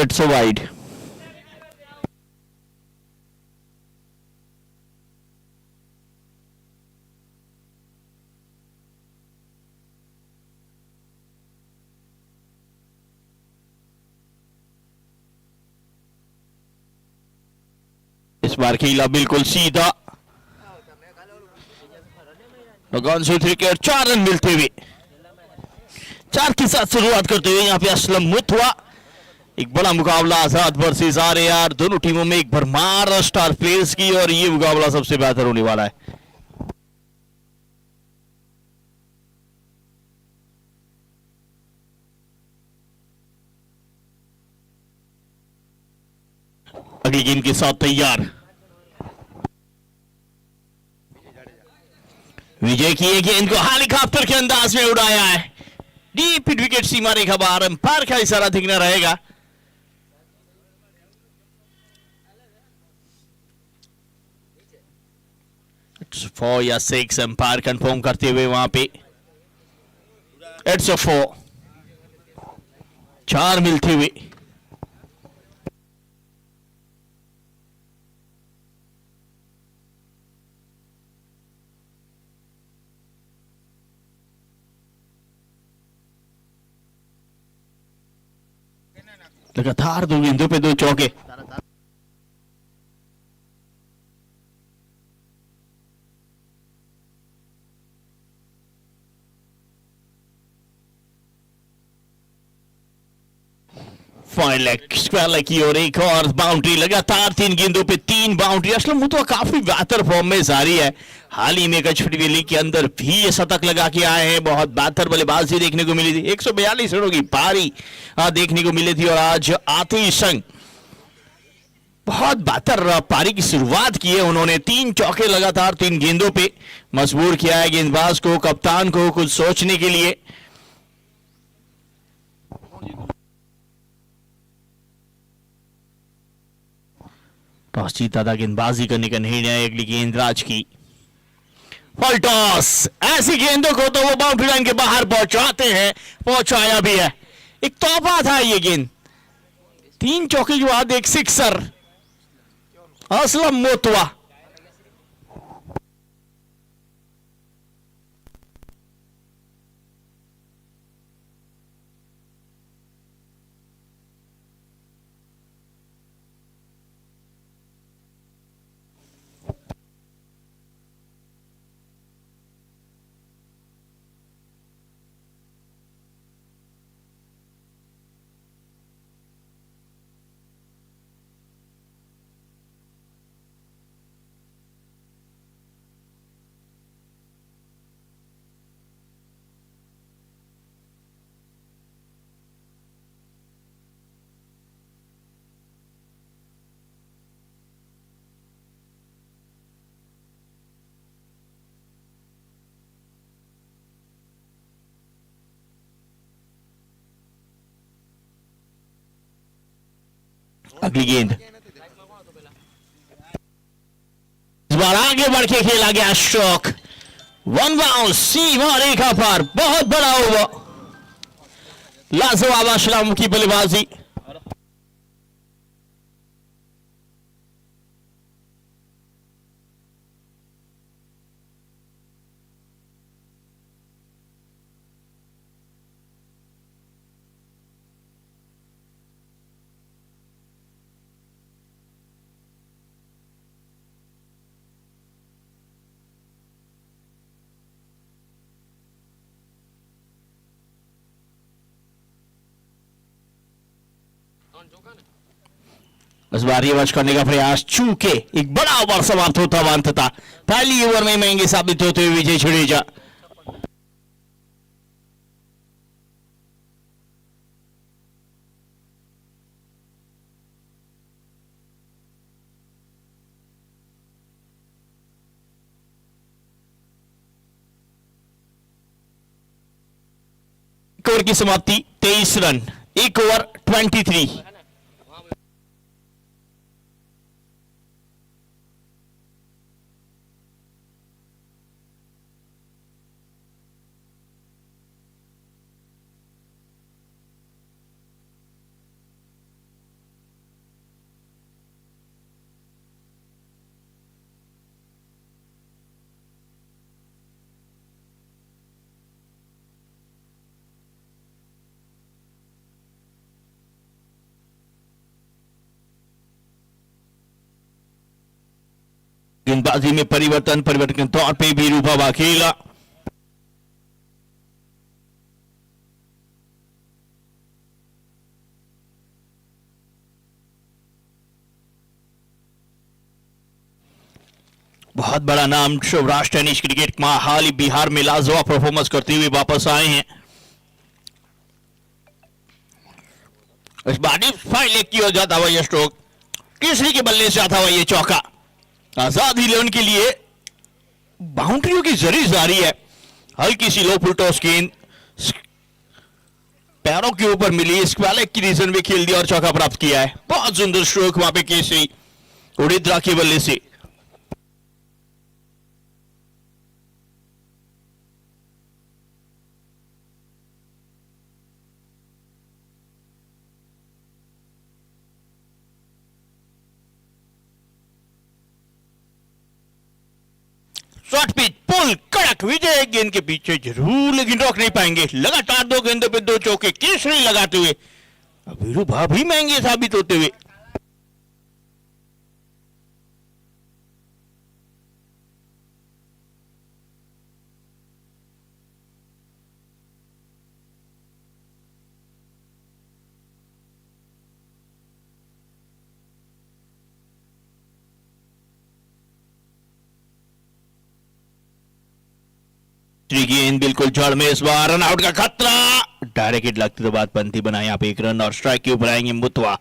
It's a wide. इस बार खेला बिल्कुल सीधा, लगान से क्रिकेट 4 रन मिलते हुए, 4 के साथ शुरुआत करते हुए यहाँ पे असलम मुतवा। एक बड़ा मुकाबला आजाद वर्सेस आरएआर, दोनों टीमों में एक भरमार स्टार प्लेयर्स की, और ये मुकाबला सबसे बेहतर होने वाला है। अगली गेंद के साथ तैयार, विजय की एक गेंद को हेलीकॉप्टर के अंदाज में उड़ाया है, डीप विकेट सीमा रेखा बाहर, अंपायर का इशारा दिखना रहेगा। इट्स 4 या 6 अंपायर कंफर्म करते हुए वहां पे इट्स अ 4, 4 मिलते हुए। लगातार 2 गेंदों पे 2 चौके। फाइन लेग, स्क्वायर लेग की और एक और बाउंड्री, लगातार 3 गेंदों पे 3 बाउंड्री। असलम मुतवा काफी बेहतर फॉर्म में जारी है, हाल ही में कचफटी लीग के अंदर भी ये शतक लगा के आए हैं। बहुत बेहतर बल्लेबाजी देखने को मिली थी, 142 रनों की पारी देखने को मिली थी, और आज आते ही संग बहुत बेहतर पारी की शुरुआत की है उन्होंने। 3 चौके लगातार 3 गेंदों पे मजबूर किया है गेंदबाज को, कप्तान को कुछ सोचने के लिए। टॉस जीता था, गेंदबाजी करने का निर्णय अगली गेंदराज की। फॉल टॉस, ऐसी गेंदों को तो वो बाउंड्री लाइन के बाहर पहुंचाते हैं, पहुंचाया भी है। एक तोहफा था ये गेंद, 3 चौके के बाद एक सिक्सर। असलम मुतवा अगली गेंद, इस बार आगे बढ़ के खेला गया स्ट्रोक, 1 बाउंस सीमा रेखा पर, बहुत बड़ा ओवर, लाजवाब असलम की बल्लेबाजी। इस बार रिवर्स करने का प्रयास, चूके एक बड़ा ओवर समाप्त होता हुआ अंततः पहली ओवर में महंगे साबित होते हुए विजय जडेजा। ओवर की समाप्ति 23 रन, 1 ओवर 23। गेंदबाजी में परिवर्तन के तौर पे वीरू बाबा खेला। बहुत बड़ा नाम सौराष्ट्र टेनिस क्रिकेट में हाल ही बिहार में लाजवाब परफॉर्मेंस करते हुए वापस आए हैं। इस बार फाइव लेग की ओर जाता हुआ यह स्ट्रोक, केसरी के बल्ले से आता हुआ यह चौका आजाद 11 के लिए बाउंड्रियों की जरी जारी है। हल्की सी लो फुल टॉस गेंद पैरों के ऊपर मिली, स्क्वायर लेग की रीजन में खेल दिया और चौका प्राप्त किया है। बहुत सुंदर स्ट्रोक वहां पे केसरी उड़िद्रा के बल्ले से। शॉर्ट पिच पुल कड़क विजय गेंद के पीछे जरूर, लेकिन रोक नहीं पाएंगे। लगातार 2 गेंदों पे 2 चौके केसरी लगाते हुए वीरू भा भी महंगे साबित होते हुए। गेंद बिल्कुल जड़ में, इस बार रन आउट का खतरा, डायरेक्ट हिट लगते तो बाद पंती बनाए। यहाँ पे 1 रन और स्ट्राइक के ऊपर आएंगे मुतवा।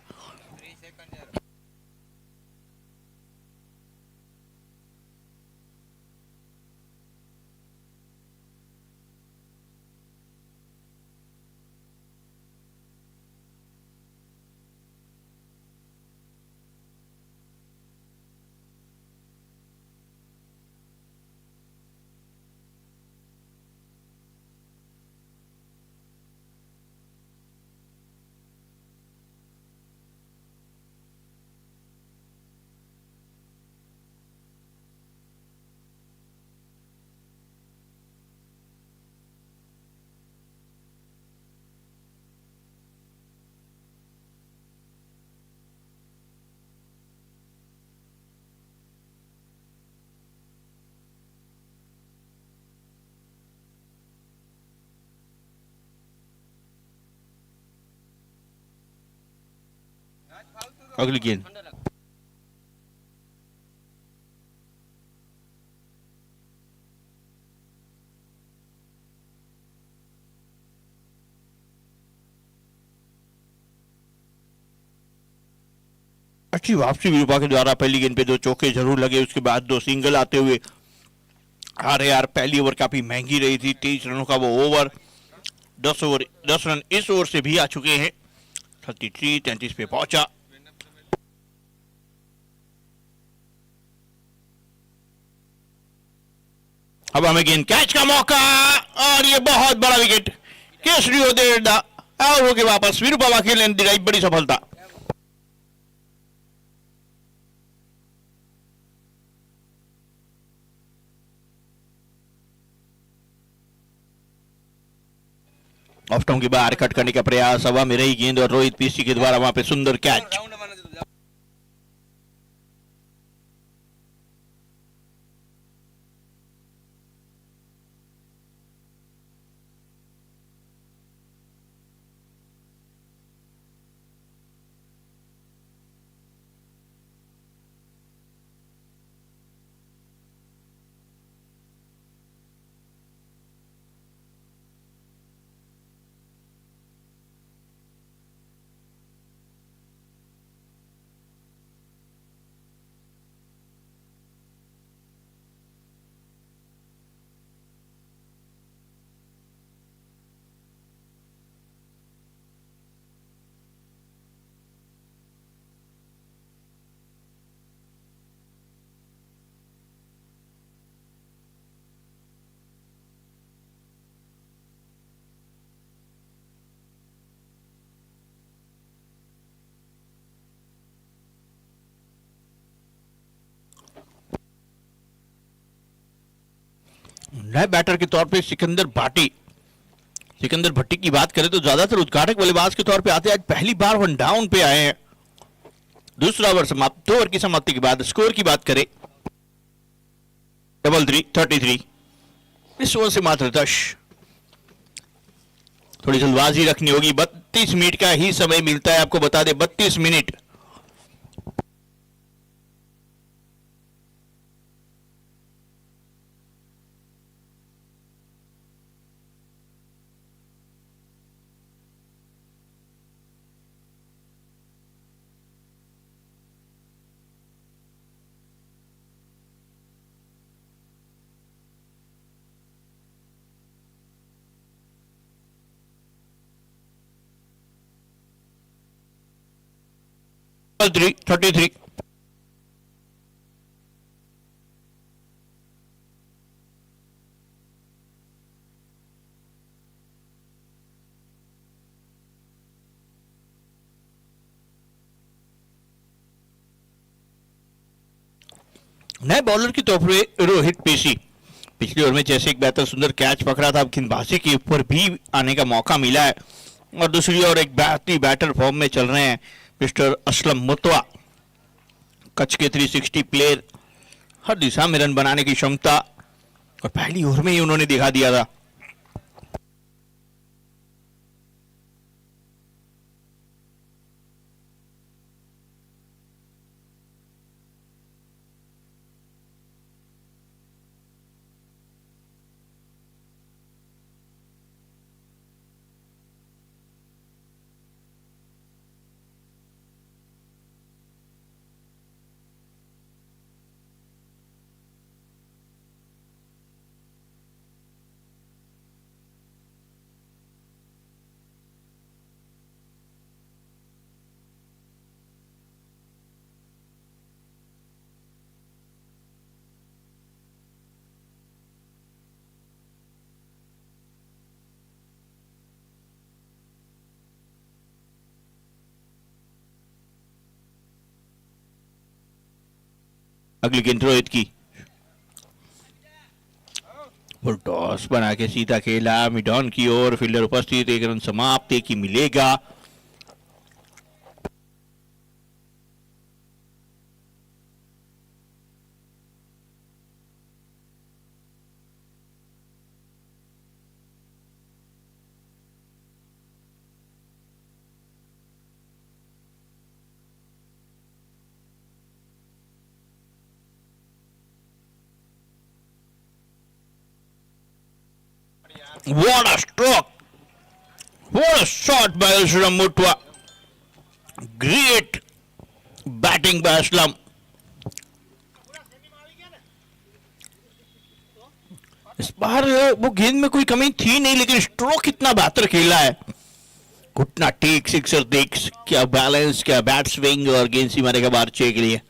अगली गेंद अच्छी वापसी वीरूपा के द्वारा। पहली गेंद पे 2 चौके जरूर लगे, उसके बाद 2 सिंगल आते हुए। अरे यार, पहली ओवर काफी महंगी रही थी, 23 रनों का वो ओवर। 10 रन इस ओवर से भी आ चुके हैं। 33 पे पहुंचा। अब हमें गेंद कैच का मौका और ये बहुत बड़ा विकेट। केसरी होते और होके वापस वीरू बाबा खेलने दिलाई बड़ी सफलता। ऑफ स्टंप के बाहर कट करने का प्रयास, हवा में रही गेंद और रोहित पीसी के द्वारा वहां पे सुंदर कैच। नए बैटर के तौर पे सिकंदर भट्टी की बात करें तो ज्यादातर उद्घाटक बल्लेबाज के तौर पे आते हैं। आज पहली बार 1 डाउन पे आए हैं। दूसरा ओवर समाप्त, 2 ओवर की समाप्ति के बाद स्कोर की बात करें डबल 3 33। इस ओवर से मात्र 10। थोड़ी जल्दबाजी रखनी होगी। 32 मिनट का ही समय मिलता है, आपको बता दें 32 मिनट। डबल 3 33। नए बॉलर की तौर पर रोहित पेशी। पिछले ओवर में जैसे एक बेहतर सुंदर कैच पकड़ा था, अब गेंदबाजी के ऊपर भी आने का मौका मिला है। और दूसरी ओर एक बेहतरीन बैटर फॉर्म में चल रहे हैं मिस्टर असलम मुतवा। कच्छ के 360 प्लेयर, हर दिशा में रन बनाने की क्षमता, और पहली ओवर में ही उन्होंने दिखा दिया था। अगली गेंद रोहित की। फुल टॉस बना के सीधा खेला मिड ऑन की ओर, फील्डर उपस्थित, एक रन समाप्त, एक ही मिलेगा। What a stroke! What a shot by Aslam Mutwa! Great batting by Aslam. इस बार वो गेंद में कोई कमी थी नहीं, लेकिन स्ट्रोक इतना बेहतर खेला है। घुटना टेक, सिक्सर देख, क्या बैलेंस, क्या बैट स्विंग, और गेंद सीमा रेखा बाहर 6 के लिए।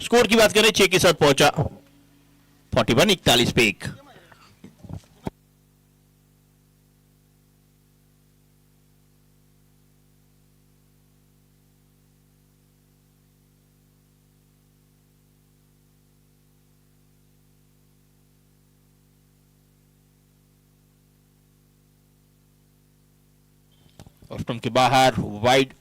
स्कोर की बात करें, 6 के साथ पहुंचा 41-41 पे एक। और स्टंप के बाहर वाइड।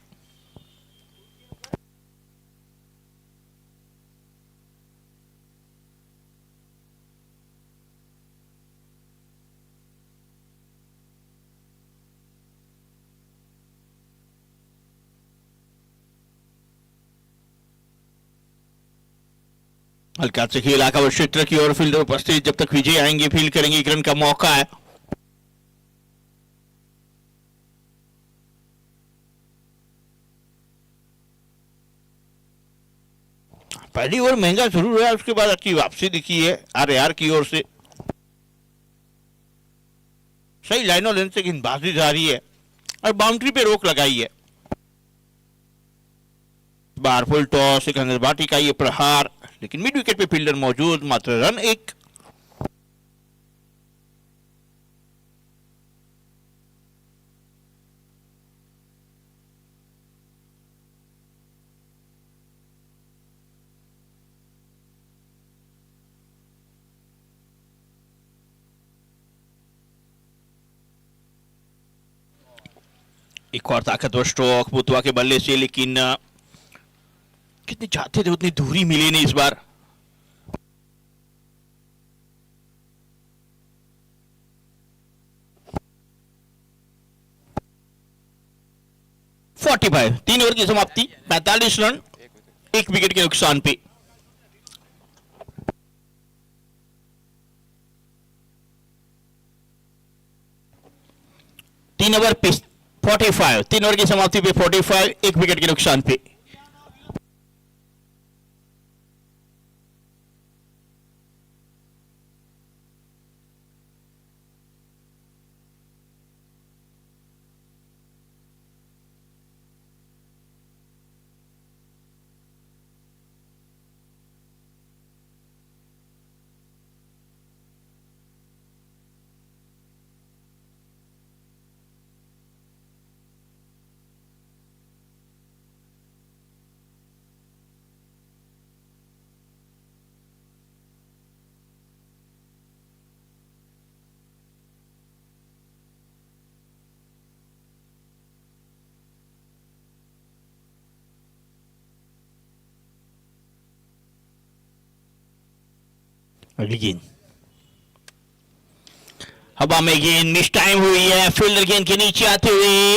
हल्का से खेल आका क्षेत्र की ओर, फील्डर उपस्थित, जब तक विजय आएंगे फील्ड करेंगे, एक रन का मौका है। पहली ओवर महंगा जरूर है, उसके बाद अच्छी वापसी दिखी है आरआर की ओर से। सही लाइनों लेंथ से गेंदबाजी जा रही है और बाउंड्री पे रोक लगाई है। बार फुल टॉस, सिकंदर बाटी का ये प्रहार, लेकिन मिड विकेट पे फील्डर मौजूद, मात्र रन एक। एक और ताकतवर स्ट्रोक बुतवा के बल्ले से, लेकिन कितनी चाहते थे उतनी दूरी मिली नहीं इस बार। 45, 3 ओवर की समाप्ति, 45 रन, 1 विकेट के नुकसान पे। तीन ओवर पे 45, 3 ओवर की समाप्ति पे 45, 1 विकेट के नुकसान पे। अगली गेंद हवा में, गेंद मिस टाइम हुई है, फील्डर गेंद के नीचे आते हुए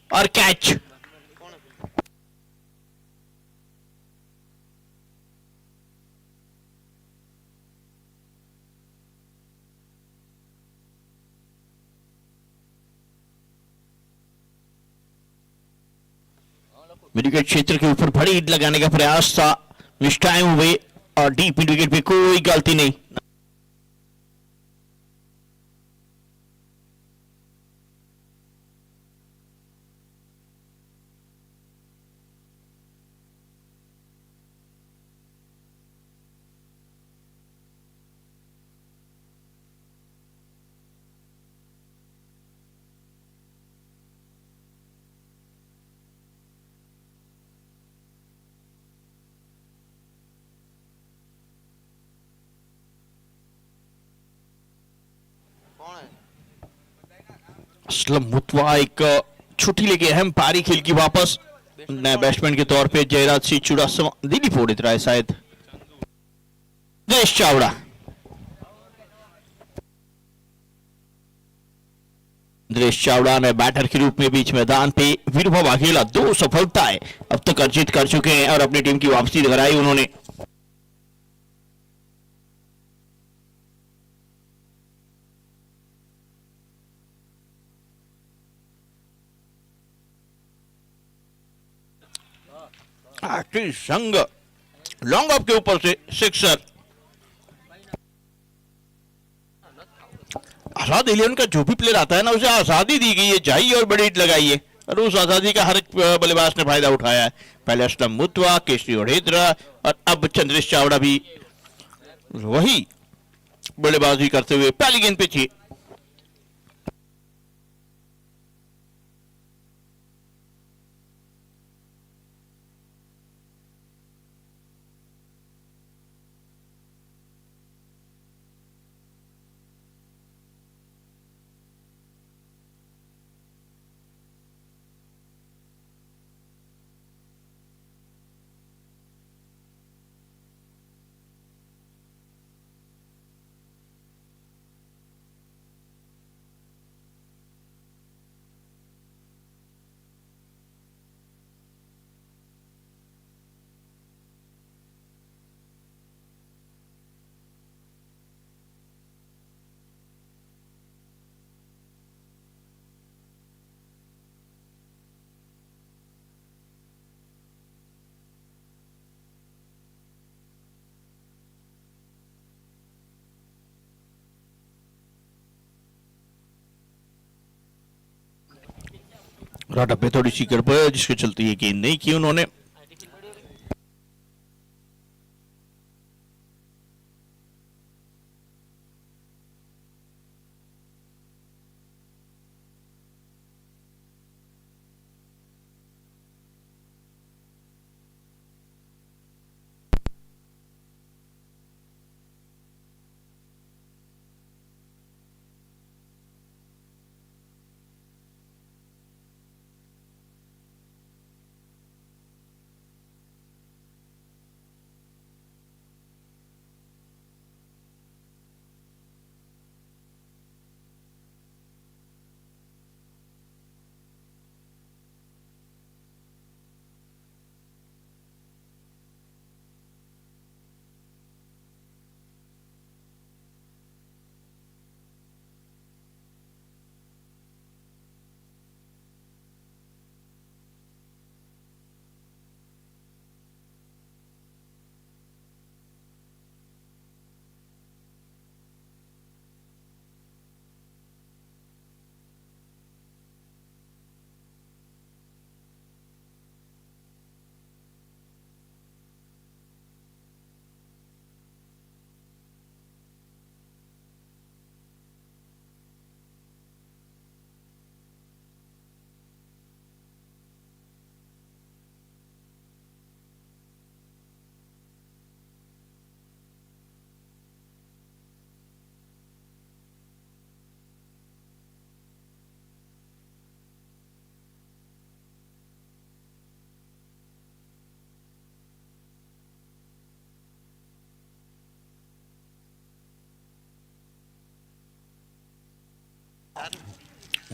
और कैच। विकेट क्षेत्र के ऊपर बड़ी हिट लगाने का प्रयास था, मिस टाइम हुए और डीप मिड विकेट पे कोई गलती नहीं। असलम मुतवा एक छुट्टी लेके अहम पारी खेल की वापस, नए बैट्समैन के तौर पे जयराज सिंह चुड़ासमा दिल्ली फोड़ रहा है शायद। नरेश चावड़ा, नरेश चावड़ा ने बैटर के रूप में बीच मैदान पे, वीरभव वाघेला 2 सफलताएं अब तक अर्जित कर चुके हैं और अपनी टीम की वापसी दोहराई उन्होंने। संग लॉन्ग ऑफ के ऊपर से सिक्सर। आजाद एलियन का जो भी प्लेयर आता है ना, उसे आजादी दी गई है, जाइए और बड़ी हिट लगाइए, और उस आजादी का हर एक बल्लेबाज ने फायदा उठाया है। पहले असलम मुतवा, केशरी ओडेद्रा और अब चंद्रेश चावड़ा भी वही बल्लेबाजी करते हुए पहली गेंद पे थी। राडा पे थोड़ी सी गड़बड़ जिसके चलते ये गेंद नहीं की उन्होंने।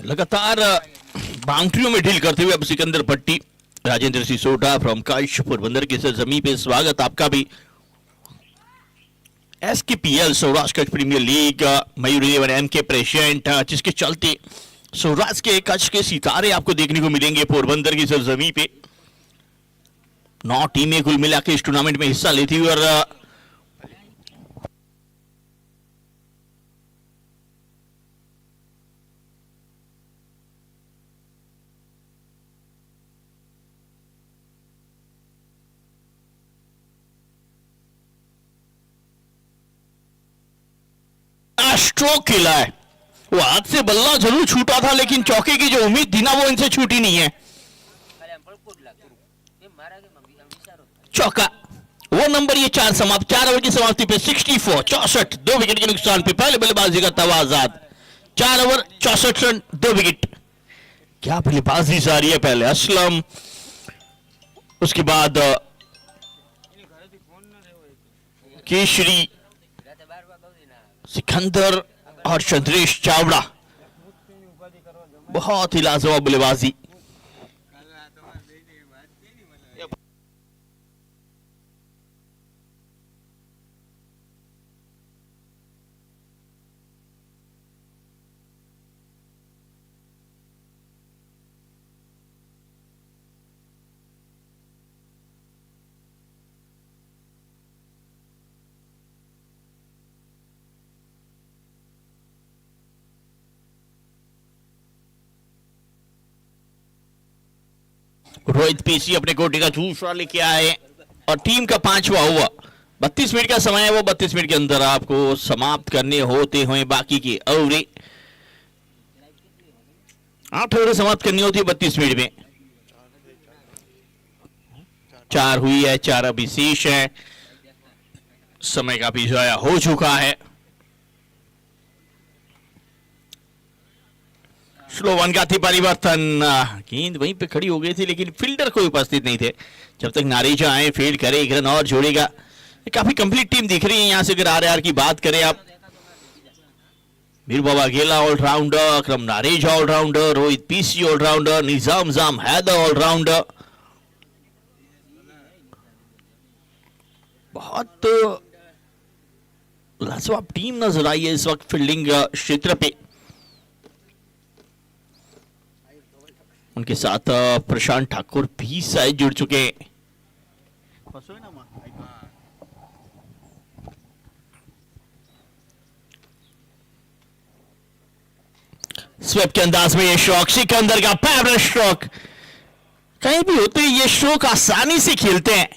लगातार बाउंड्रियों में डील करते हुए अब सिकंदर पट्टी, राजेंद्र सिसोटा फ्रॉम कच्छ पोरबंदर की सरजमी पे स्वागत आपका भी। एसकेपीएल सौराष्ट्र कच्छ प्रीमियर लीग मयूर 11 एम के प्रेसिडेंट, जिसके चलते सौराष्ट्र के कच्छ के सितारे आपको देखने को मिलेंगे पोरबंदर की सरजमी पे। 9 टीमें कुल मिला के इस टूर्नामेंट में हिस्सा लेती हुई और स्ट्रोक खेला है। वो हाथ से बल्ला जरूर छूटा था, लेकिन चौके की जो उम्मीद थी ना वो इनसे छूटी नहीं है। चौका, वो नंबर ये 4 समाप्त, 4 ओवर की समाप्ति पे 64 64, 2 विकेट के नुकसान पे पहले बल्लेबाजी करता हुआ आजाद। 4 ओवर 64 रन 2 विकेट। क्या बल्लेबाजी जारी है, पहले असलम, उसके बाद केशरी, सिकंदर और चंद्रेश चावड़ा। बहुत ही लाजवाब बल्लेबाजी। रोहित पीसी अपने कोटे का दूसरा लेके आए और टीम का 5वां ओवर, 32 मिनट का समय है, वो 32 मिनट के अंदर आपको समाप्त करने होते हुए बाकी की ओवरें 8 ओवरें समाप्त करनी होती है 32 मिनट में। 4 हुई है, 4 अभी शेष है, समय काफी जाया हो चुका है। स्लो वन का थी परिवर्तन, गेंद वहीं पे खड़ी हो गई थी लेकिन फील्डर कोई उपस्थित नहीं थे। जब तक नारेजा आए फील्ड करे, 1 रन और जोड़ेगा। काफी कंप्लीट टीम दिख रही है यहां से। अगर आरआर की बात करें आप, मीर बाबा गेला ऑलराउंडर, अकरम नारेजा ऑलराउंडर, रोहित पीसी ऑलराउंडर, निजाम जाम हैदर ऑलराउंडर। बहुत लाजवाब टीम नजर आई है इस वक्त फील्डिंग क्षेत्र पे। उनके साथ प्रशांत ठाकुर भी शायद जुड़ चुके हैं। स्वेप के अंदाज में ये शॉक, सिकंदर का पैवल स्ट्रोक। कहीं भी होते ये स्ट्रोक आसानी से खेलते हैं।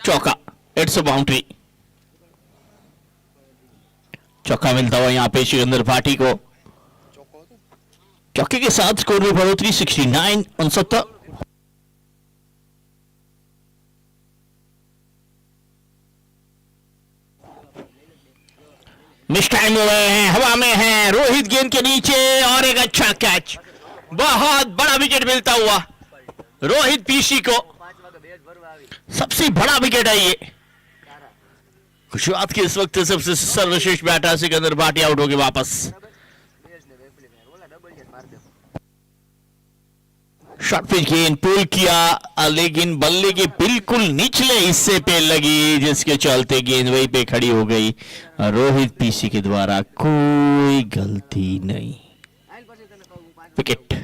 चौका, इट्स अ बाउंड्री। चौका मिलता हुआ यहां पे सिकंदर पाठी को। चौके के साथ स्कोर में बढ़ोतरी 69 69। मिस टाइम हो गए हैं, हवा में है, रोहित गेंद के नीचे और एक अच्छा कैच। बहुत बड़ा विकेट मिलता हुआ रोहित पीसी को। सबसे बड़ा विकेट है ये। गुजरात के इस वक्त सबसे सर्वश्रेष्ठ बैटर सिकंदर भाटी आउट हो गए वापस। शॉर्ट पिच गेंद पुल किया लेकिन बल्ले के बिल्कुल निचले हिस्से पे लगी, जिसके चलते गेंद वहीं पे खड़ी हो गई। रोहित पीसी के द्वारा कोई गलती नहीं, विकेट।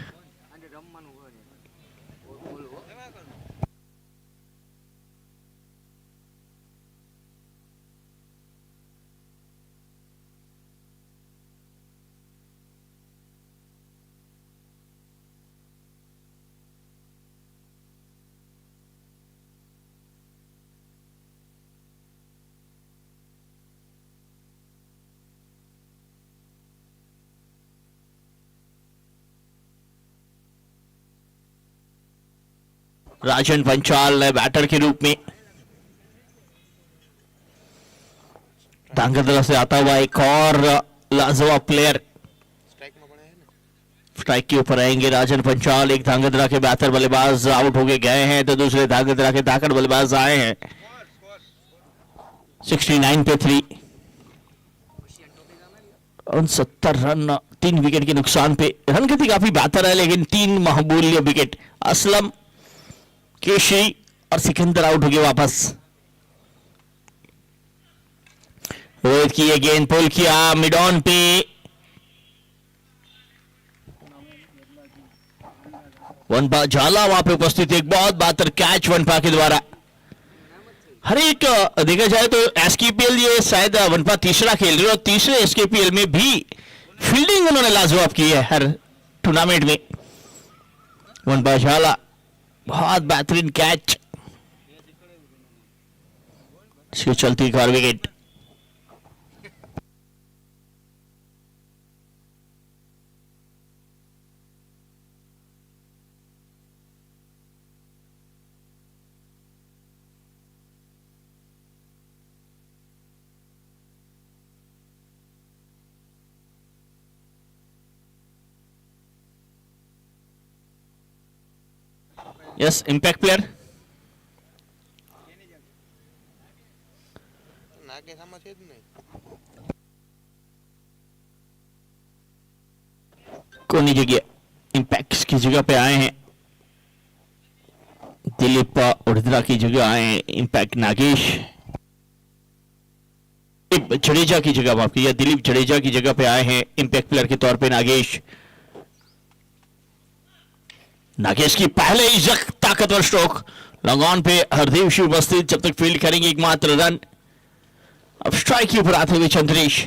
राजन पंचाल बैटर के रूप में। धांगध्रा से आता हुआ एक और लाजवाब प्लेयर स्ट्राइक के ऊपर आएंगे। राजन पंचाल एक धांगध्रा के बेहतर बल्लेबाज आउट होके गए हैं, तो दूसरे धांगध्रा के धाकड़ बल्लेबाज आए हैं। 69 पे 3, 69 रन, 3 विकेट के नुकसान पे। रन गति काफी बेहतर है, लेकिन 3 महबूल्य विकेट। असलम, केशरी और सिकंदर आउट हो गए वापस। रोहित की ये गेंद पुल किया मिड ऑन पे, वनपा झाला वहां पे उपस्थित। एक बहुत बेहतर कैच वनपा के द्वारा। हर एक देखा जाए तो एसकेपीएल ये शायद वनपा तीसरा खेल रहे, और तीसरे एसकेपीएल में भी फील्डिंग उन्होंने लाजवाब की है हर टूर्नामेंट में। वनपा झाला बहुत बेहतरीन कैच, चलती एक और विकेट। यस, इंपैक्ट प्लेयर कोनी जगह इंपैक्ट की जगह पे आए हैं। दिलीप उड़िद्रा की जगह आए हैं इंपैक्ट नागेश। जडेजा की जगह, माफ कीजिए, दिलीप जडेजा की जगह पे आए हैं इंपैक्ट प्लेयर के तौर पे नागेश। नागेश की पहले ही ताकतवर स्ट्रोक, लॉन्ग ऑन पे हरदेव शिव उपस्थित। जब तक फील्ड करेंगे एकमात्र रन। अब स्ट्राइक के ऊपर आते हुए चंद्रेश।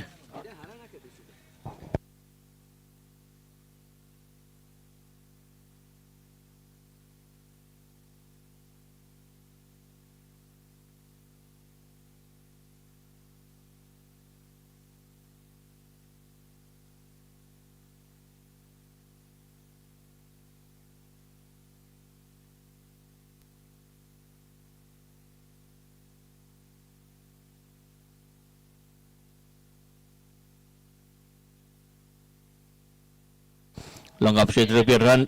लॉन्ग ऑफ क्षेत्र पे रन,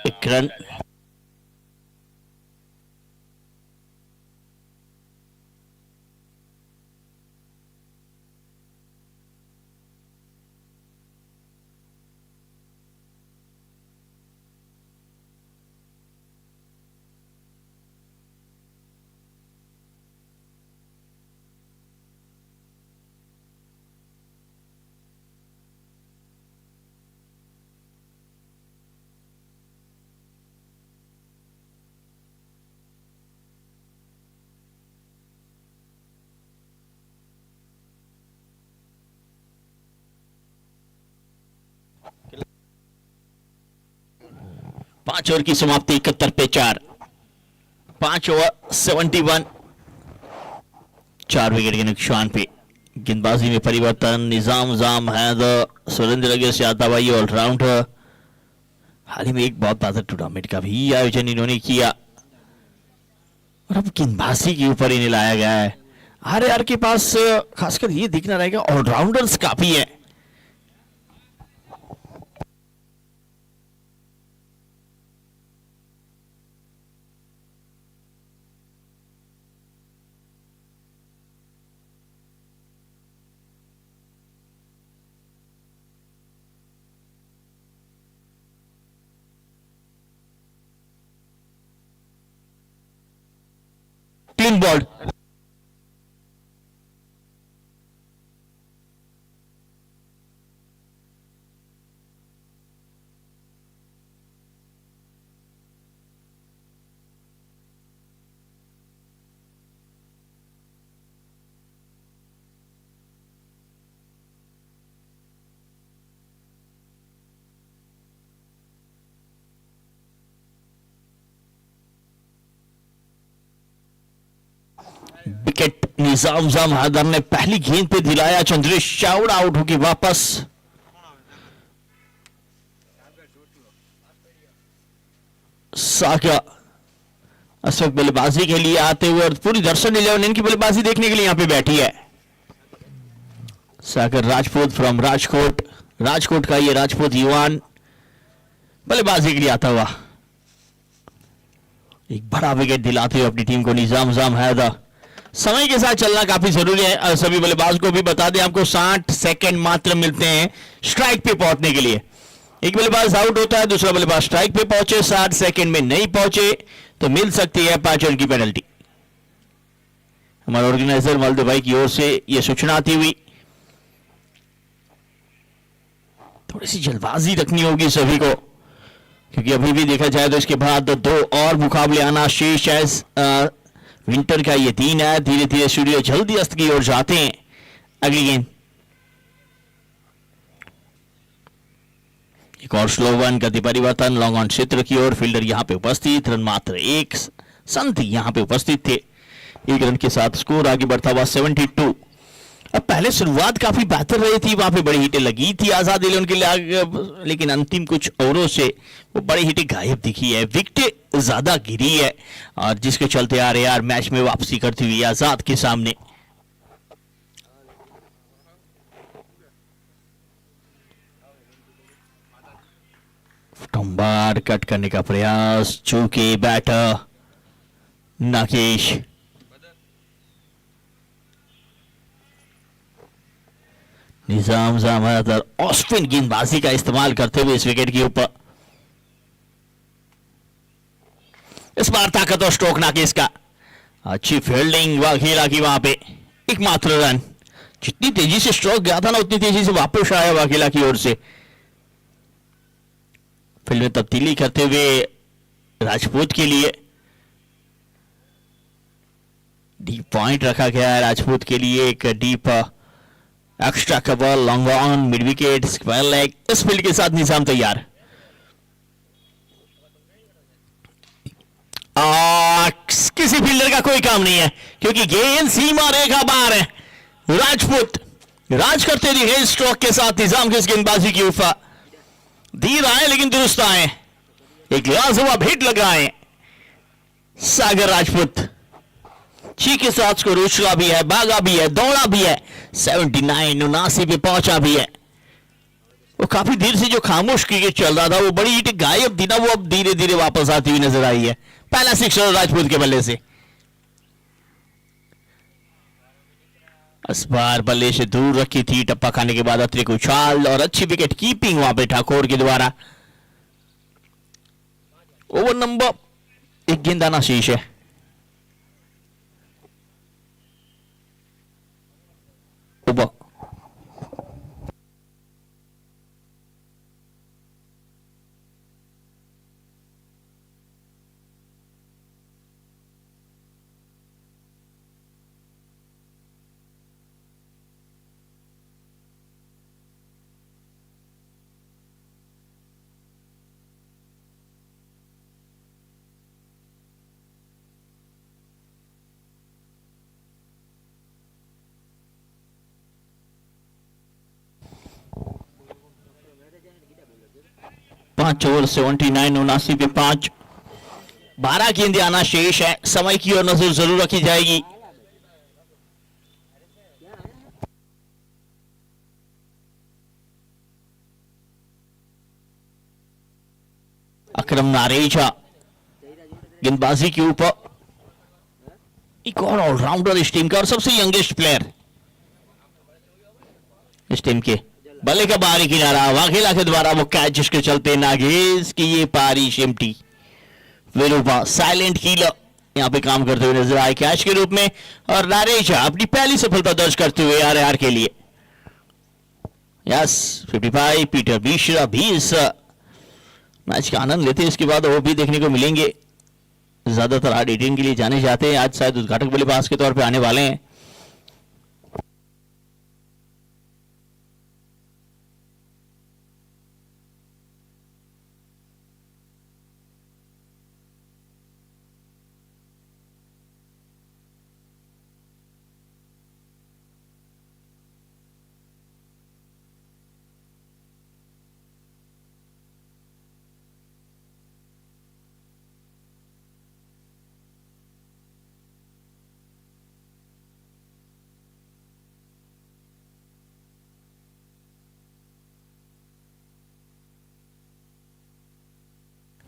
एक रन। पांच ओवर की समाप्ति 71 पे 4, 5 ओवर 71, 4 विकेट के नुकसान पे। गेंदबाजी में परिवर्तन, निजाम जाम हैदर, सुरेंद्र लगे से आता भाई ऑलराउंडर। हाल ही में एक बहुत बेहतर टूर्नामेंट का भी आयोजन इन्होंने किया, और अब गेंदबाजी के ऊपर इन्हें लाया गया है। आरआर के पास खासकर ये दिखना रहेगा ऑलराउंडर्स काफी है। क्लीन बॉल, विकेट निजाम जाम हैदर ने पहली गेंद पे दिलाया। चंद्रेश चावड़ा आउट होगी वापस। साका इस वक्त बल्लेबाजी के लिए आते हुए और पूरी दर्शन 11 इनकी बल्लेबाजी देखने के लिए यहां पे बैठी है। सागर राजपूत फ्रॉम राजकोट, राजकोट का ये राजपूत युवान बल्लेबाजी के लिए आता हुआ एक बड़ा विकेट दिलाते हुए अपनी टीम को निजाम जाम हैदर। समय के साथ चलना काफी जरूरी है। सभी बल्लेबाज को भी बता दें, आपको 60 सेकंड मात्र मिलते हैं स्ट्राइक पे पहुंचने के लिए। एक बल्लेबाज आउट होता है, दूसरा बल्लेबाज स्ट्राइक पे पहुंचे, 60 सेकंड में नहीं पहुंचे तो मिल सकती है 5 रन की पेनल्टी। हमारे ऑर्गेनाइजर मलदे भाई की ओर से यह सूचना आती हुई। थोड़ी सी जल्दबाजी रखनी होगी सभी को, क्योंकि अभी भी देखा जाए तो इसके बाद 2 और मुकाबले आना शेष है। विंटर का ये दिन है, धीरे धीरे सूर्य जल्दी अस्त की ओर जाते हैं। अगली गेंद एक और स्लो वन, गति परिवर्तन, लॉन्ग ऑन क्षेत्र की ओर, फील्डर यहां पे उपस्थित, रन मात्र 1, संत यहां पे उपस्थित थे। 1 रन के साथ स्कोर आगे बढ़ता हुआ 72। अब पहले शुरुआत काफी बेहतर रही थी, वहां पे बड़ी हिटें लगी थी आजाद इलेवन के लिए, लेकिन अंतिम कुछ ओवरों से वो बड़ी हिटें गायब दिखी है, विकेटें ज्यादा गिरी है और जिसके चलते आरआर मैच में वापसी करती हुई आजाद के सामने। टम्बार कट करने का प्रयास, चूके बैटर नागेश निजाम जामदार ऑस्पिन गेंदबाजी का इस्तेमाल करते हुए इस विकेट के ऊपर। इस बार ताकत और स्ट्रोक नागेश का, अच्छी फील्डिंग वाघेला की, वहां पे एकमात्र रन। जितनी तेजी से स्ट्रोक गया था ना उतनी तेजी से वापस आया वाघेला की ओर से। फील्ड में तब्दीली करते हुए राजपूत के लिए डीप पॉइंट रखा गया है। राजपूत के लिए एक deep extra cover, long on, mid wicket, square leg, इस फील्ड के साथ निजाम तैयार। किसी फील्डर का कोई काम नहीं है क्योंकि गेंद सीमा रेखा बाहर है। राजपूत राज करते दिखे स्ट्रोक के साथ निजाम की इस गेंदबाजी की ऊपर। धीर आए लेकिन दुरुस्त आए, एक लाजवाब हिट लगाए सागर राजपूत। ची के साथ स्कोर उछला भी है, भागा भी है, दौड़ा भी है, 79 पे पहुंचा भी है। वो काफी देर से जो खामोश क्रिकेट चल रहा था, वो बड़ी हिट गायब थी ना, वो अब धीरे धीरे वापस आती हुई नजर आई है। पहला सिक्सर राजपूत के बल्ले से, इस बार बल्ले से दूर रखी थी, टप्पा खाने के बाद अतिरिक्त उछाल और अच्छी विकेट कीपिंग वहां पे ठाकुर के द्वारा। ओवर नंबर 1 गेंद आना शेष है। ओवर 5 ओवर 79 पे 5, 12 गेंदें आना शेष है। समय की ओर नजर जरूर रखी जाएगी। अकरम नारेजा गेंदबाजी के ऊपर, एक और ऑलराउंडर इस टीम का और सबसे यंगेस्ट प्लेयर इस टीम के। बल्ले का बाहरी किनारा, वाघेला के द्वारा वो कैच जिसके चलते नागेश की ये पारी शिमटी। विरूपा साइलेंट कीलर यहां पे काम करते हुए नजर आए कैच के रूप में, और नारेजा अपनी पहली सफलता दर्ज करते हुए आरआर के लिए। यस 55 पीटर मिश्रा भी इस मैच का आनंद लेते हैं। इसके बाद वो भी देखने को मिलेंगे। ज्यादातर हार्ड 18 के लिए जाने जाते हैं, आज शायद उद्घाटक बल्लेबाज के तौर पे आने वाले हैं।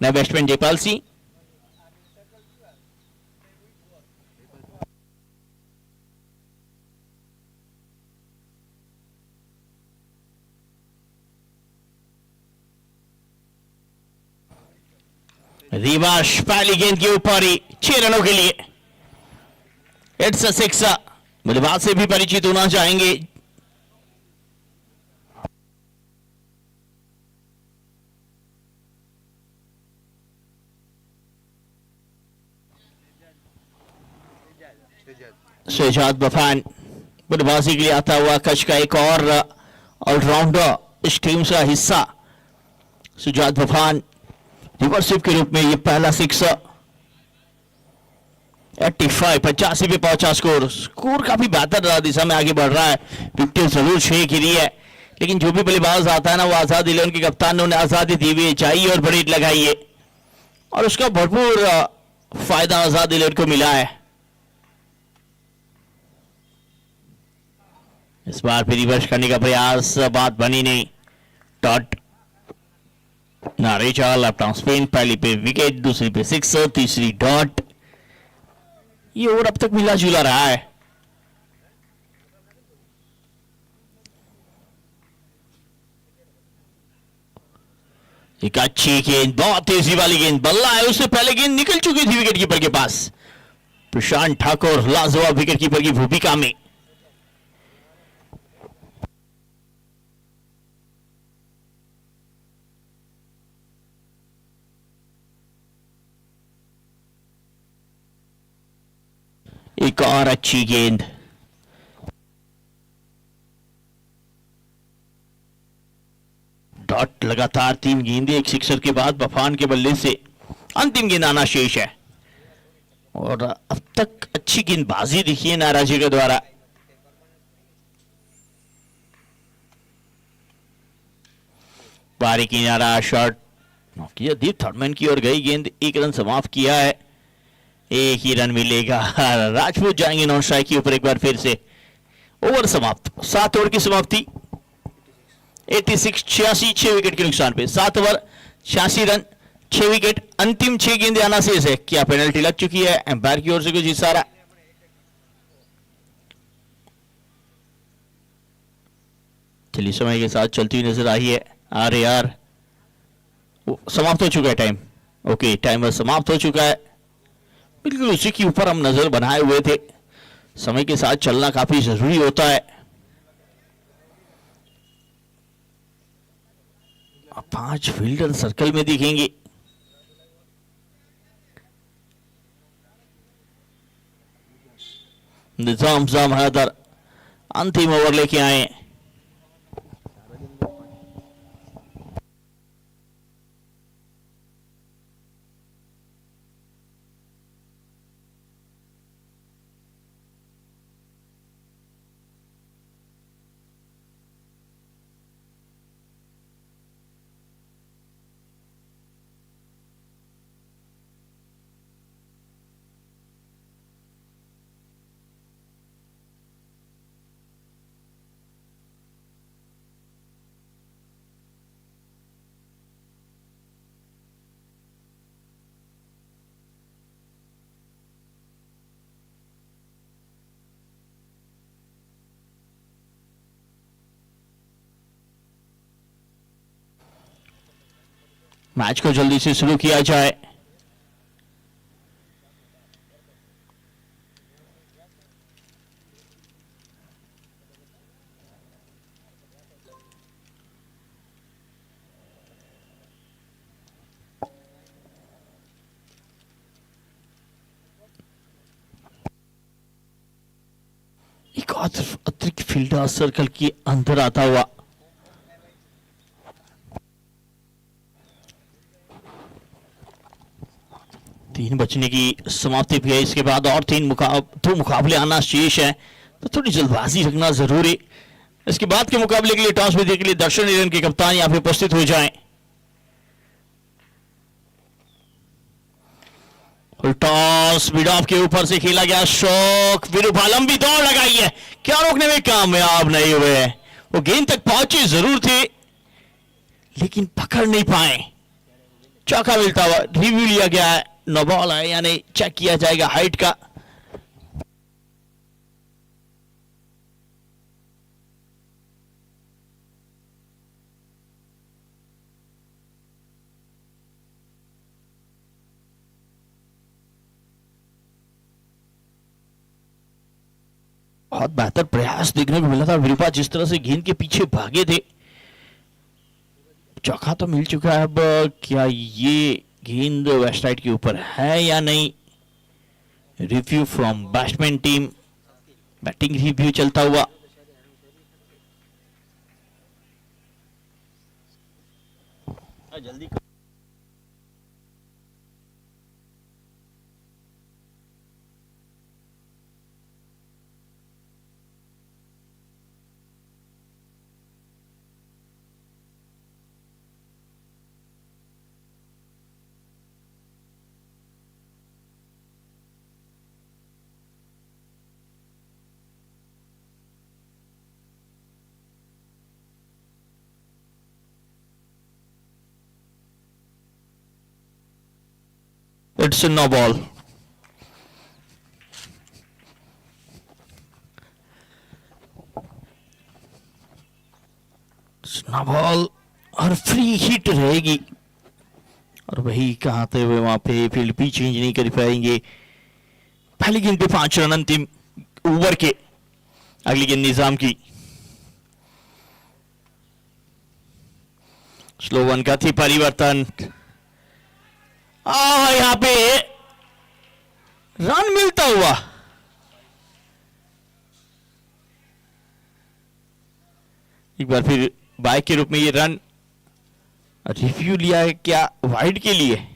नए बैट्समैन जयपाल सिंह। रिवाश पहली गेंद के ऊपर ही 6 रनों के लिए। It's a six. बल्लेबाज से भी परिचित होना चाहेंगे। शहजाद बफान बल्लेबाजी के लिए आता हुआ कच का एक और ऑलराउंडर इस टीम का हिस्सा। शहजाद बफान रिवर्सिव के रूप में ये पहला सिक्स। 85 85 पे पहुंचा स्कोर काफी बेहतर दिशा में आगे बढ़ रहा है। विकेट जरूर 6 गिरी है, लेकिन जो भी बल्लेबाज आता है ना, वो आजाद इलेवन के कप्तान ने उन्हें आजादी दी हुई है, चाहिए और बड़ी लगाई है, और उसका भरपूर फायदा आजाद इलेवन को मिला है। इस बार फिर रिवर्स करने का प्रयास, बात बनी नहीं। डॉट नारेचा लेफ्ट आर्म स्पिन, पहली पे विकेट, दूसरी पे सिक्स, तीसरी डॉट। ये ओवर अब तक मिला जुला रहा है। एक अच्छी गेंद, बहुत तेजी वाली गेंद, बल्ला है, उससे पहले गेंद निकल चुकी थी विकेट कीपर के पास। प्रशांत ठाकुर लाजवाब विकेट कीपर की भूमिका में। एक और अच्छी गेंद, डॉट। लगातार 3 गेंदें एक सिक्सर के बाद बफान के बल्ले से अंतिम गेंद आना शेष है, और अब तक अच्छी गेंदबाजी दिखी है नाराजी के द्वारा। बारी किनारा शॉट किया, दीप थर्डमैन की ओर गई गेंद, 1 रन समाप्त किया है, 1 ही रन मिलेगा। राजपूत जाएंगे नॉन स्ट्राइक के ऊपर एक बार फिर से। ओवर समाप्त, 7 ओवर की समाप्ति, 86 6 विकेट के नुकसान पे। 7 ओवर 86 रन 6 विकेट, अंतिम 6 गेंदें आना शेष है। क्या पेनल्टी लग चुकी है एम्पायर की ओर से कुछ इशारा? चलिए समय के साथ चलती हुई नजर आई है। अरे यार, समाप्त हो चुका है टाइम। ओके, टाइमर समाप्त हो चुका है। बिल्कुल उसी के ऊपर हम नजर बनाए हुए थे। समय के साथ चलना काफी जरूरी होता है। 5 फील्डर सर्कल में दिखेंगे। निजाम हैदर अंतिम ओवर लेके आए। मैच को जल्दी से शुरू किया जाए। एक अतिरिक्त फील्डर सर्कल के अंदर आता हुआ। तीन बचने की समाप्ति भी है। इसके बाद और 2 मुकाबले आना शेष है, तो थोड़ी जल्दबाजी रखना जरूरी। इसके बाद के मुकाबले के लिए टॉस विधि के लिए दर्शन ईरान के कप्तान यहां पे उपस्थित हो जाएं। टॉस मिड ऑफ के ऊपर से खेला गया, शौक विरुभा लंबी दौड़ लगाई है, क्या रोकने में कामयाब नहीं हुए। वो गेंद तक पहुंचे जरूर थे, लेकिन पकड़ नहीं पाए। चौका मिलता हुआ, रिव्यू लिया गया है, नो बॉल है यानी चेक किया जाएगा हाइट का। बहुत बेहतर प्रयास देखने को मिला था विरूपा, जिस तरह से गेंद के पीछे भागे थे। चौका तो मिल चुका है। अब क्या ये गेंद वेस्ट साइड के ऊपर है या नहीं? Review from batsman team, batting review चलता हुआ। जल्दी it's no ball. No ball और फ्री हिट रहेगी, और वही कहते हुए वहां पे फील्ड भी चेंज नहीं कर पाएंगे। पहली गेंद पे 5 रन अंतिम ओवर के। अगली गेंद निजाम की, स्लो वन का थी परिवर्तन। यहां पे रन मिलता हुआ। एक बार फिर बाइक के रूप में ये रन रिव्यू लिया है क्या वाइड के लिए?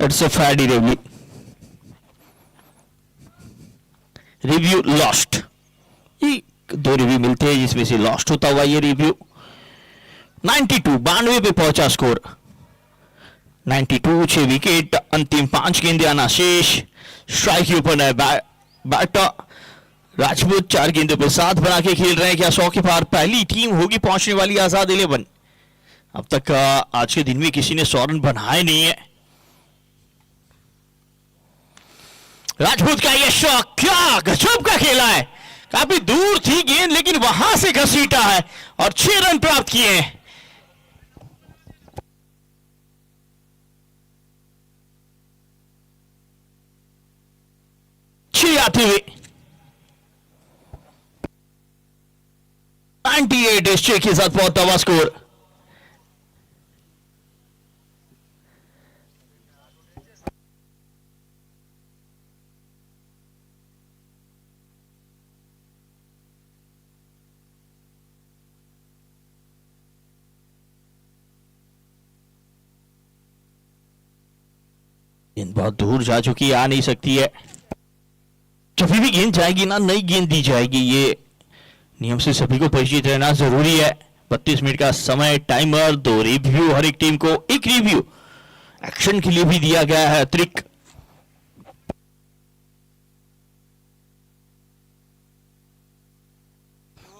It's a failed review, review lost. ये 2 रिव्यू मिलते हैं जिसमें से लॉस्ट होता हुआ ये रिव्यू। 92 पे पहुंचा स्कोर। 92, 6 विकेट, अंतिम 5 गेंदें आना शेष। स्ट्राइक के ऊपर है बैटर राजपूत, 4 गेंदों पे 7 बना के खेल रहे हैं। क्या 100 के पार पहली टीम होगी पहुंचने वाली आजाद 11? अब तक आज के दिन में किसी ने 100 रन बनाए नहीं है। राजपूत का यह शॉट क्या गजब का खेला है। काफी दूर थी गेंद लेकिन वहां से घसीटा है और 6 रन प्राप्त किए हैं। आते हुए 98 इस 6 के साथ पहुंचता हुआ स्कोर। गेंद बहुत दूर जा चुकी है, आ नहीं सकती है। जब भी गेंद जाएगी ना नई गेंद दी जाएगी, ये नियम से सभी को परिचित रहना जरूरी है। 32 मिनट का समय, टाइमर, 2 रिव्यू, हर एक टीम को 1 रिव्यू एक्शन के लिए भी दिया गया है अतिरिक्त।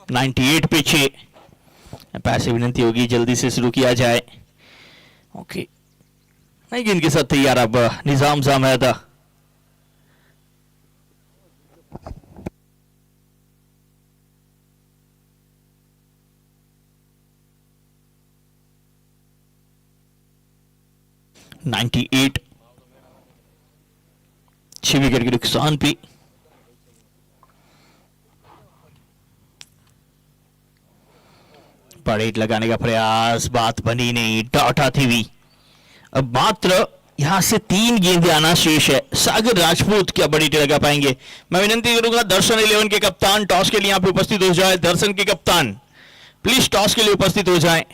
नाइनटी पे 6। पैसे विनंती होगी जल्दी से शुरू किया जाए। ओके, नई गेंद के साथ तैयार अब निजाम जामैदा। नाइनटी 6 विकेट के नुकसान पे। बड़े लगाने का प्रयास, बात बनी नहीं, डॉट आती हुई। अब मात्र यहां से 3 गेंदें आना शेष है। सागर राजपूत क्या बड़ी लगा पाएंगे? मैं विनंती करूंगा दर्शन 11 के कप्तान टॉस के लिए यहां पे उपस्थित हो जाए। दर्शन के कप्तान प्लीज टॉस के लिए उपस्थित हो जाएं।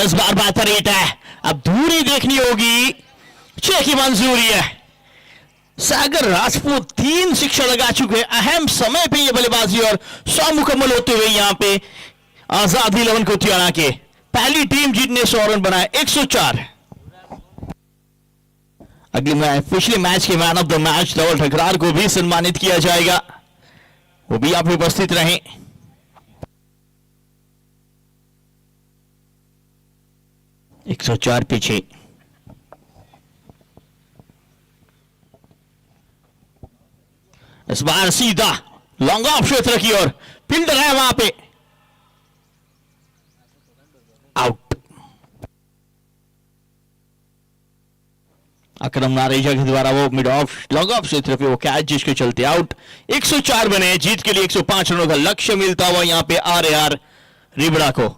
इस बार बेहतर हिट है, अब दूरी देखनी होगी, 6 की मंजूरी है। सागर राजपूत 3 सिक्सर लगा चुके हैं अहम समय पे ये बल्लेबाजी, और 100 मुकम्मल होते हुए यहां पे आजाद 11 को तियाना के पहली टीम जीतने 100 रन बनाए, 104। अगले मैच, पिछले मैच के मैन ऑफ द मैच धवल ठकरार को भी सम्मानित किया जाएगा, वो भी आप उपस्थित रहें। एक 104 पीछे, इस बार सीधा लॉन्ग ऑफ क्षेत्र की ओर, फील्डर है वहां पे, आउट। अकरम नारेजा के द्वारा वो मिड ऑफ लॉन्ग ऑफ क्षेत्र पे वो कैच, जिसके चलते आउट। 104 बने, जीत के लिए 105 रनों का लक्ष्य मिलता हुआ यहां पे आर रिबड़ा को।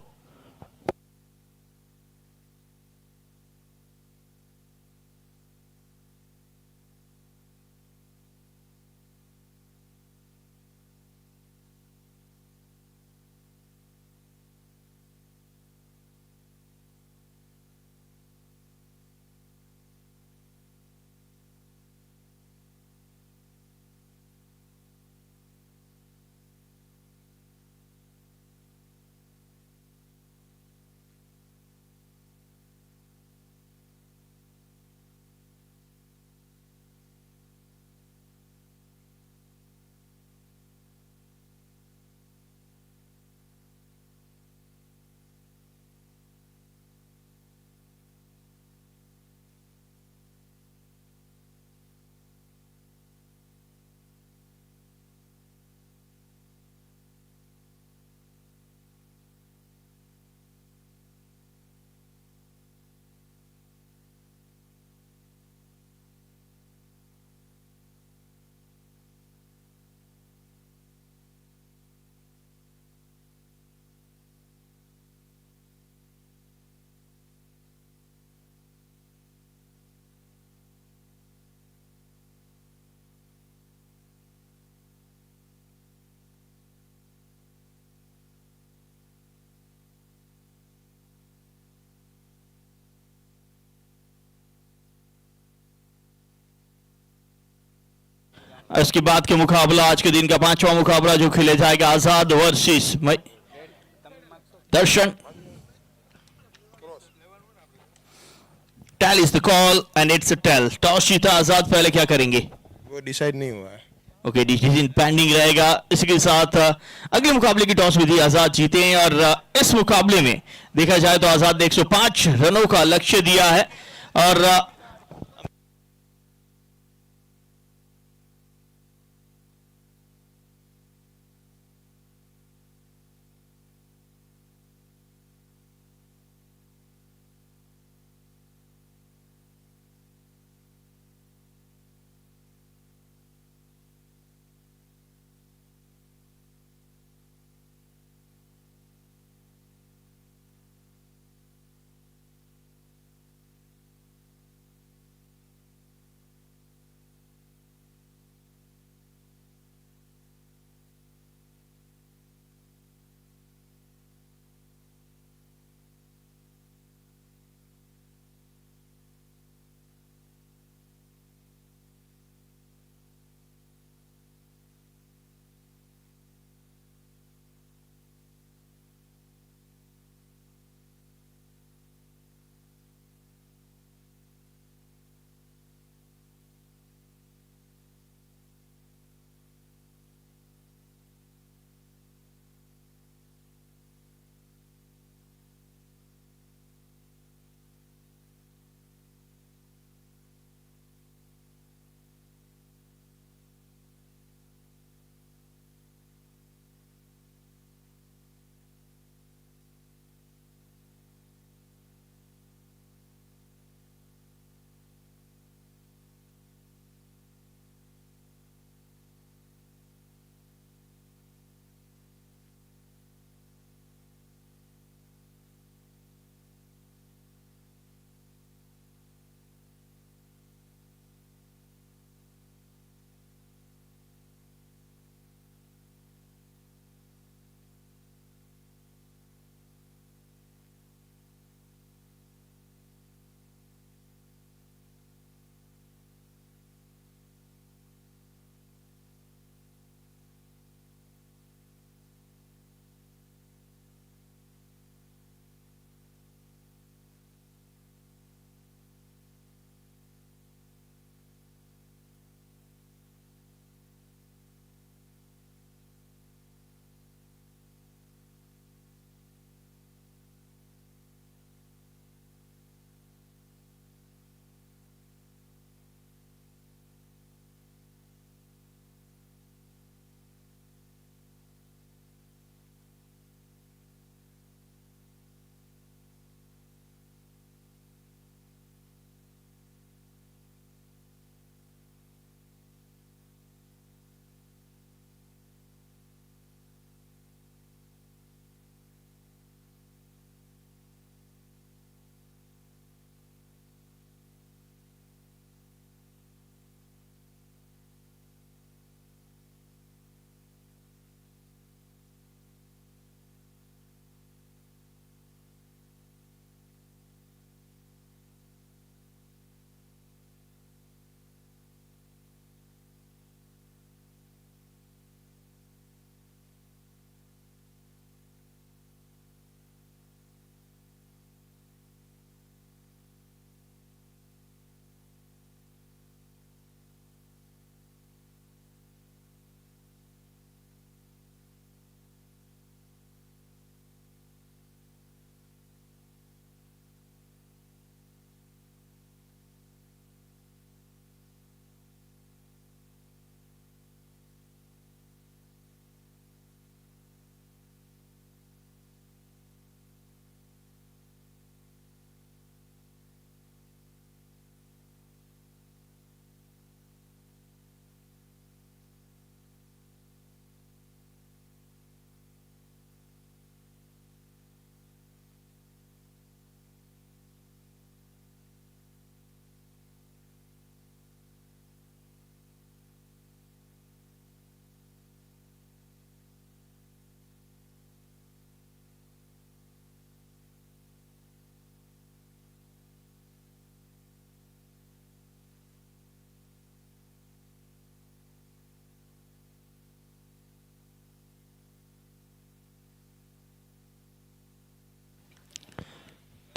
इसके बाद के मुकाबला, आज के दिन का 5वां मुकाबला जो खेले जाएगा, Azad versus Darshan. Tail is the call and it's a tail. Toss जीता आजाद, पहले क्या करेंगे? वो डिसाइड नहीं हुआ है। ओके, डिसीजन पेंडिंग रहेगा। इसके साथ अगले मुकाबले की टॉस विधि आजाद जीते हैं, और इस मुकाबले में देखा जाए तो आजाद ने 105 रनों का लक्ष्य दिया है, और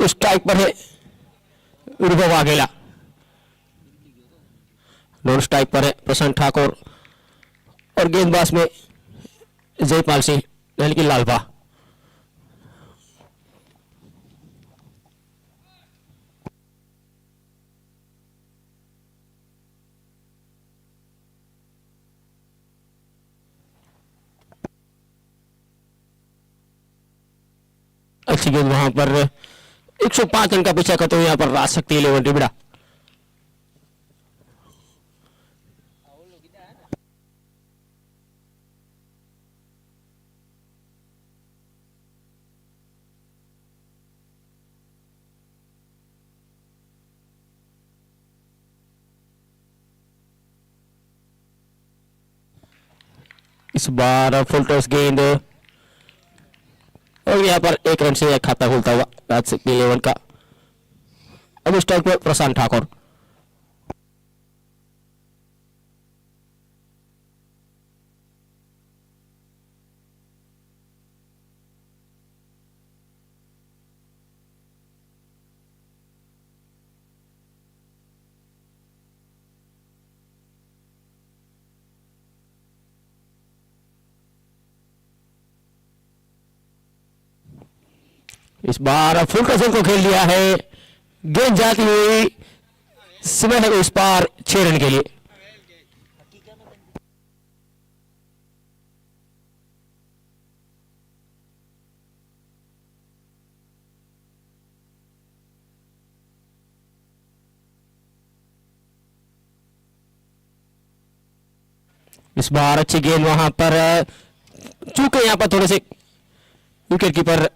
स्ट्राइक पर है विभव वाघेला, नॉन स्ट्राइक पर है प्रशांत ठाकुर और गेंदबाज में जयपाल सिंह यानी कि लालबा। अच्छी गेंद वहां पर 105 रन का पीछा करते हुए यहां पर राज शक्ति 11 रिबड़ा। इस बार फुल टॉस गेंद और यहाँ पर 1 रन से खाता खुलता हुआ राज शक्ति 11 का। अब स्ट्राइक पर प्रशांत ठाकुर, इस बार फुल टॉस को खेल दिया है, गेंद जाती हुई समय है उस पार 6 रन के लिए। इस बार अच्छी गेंद वहां पर चूके यहां पर थोड़े से विकेट कीपर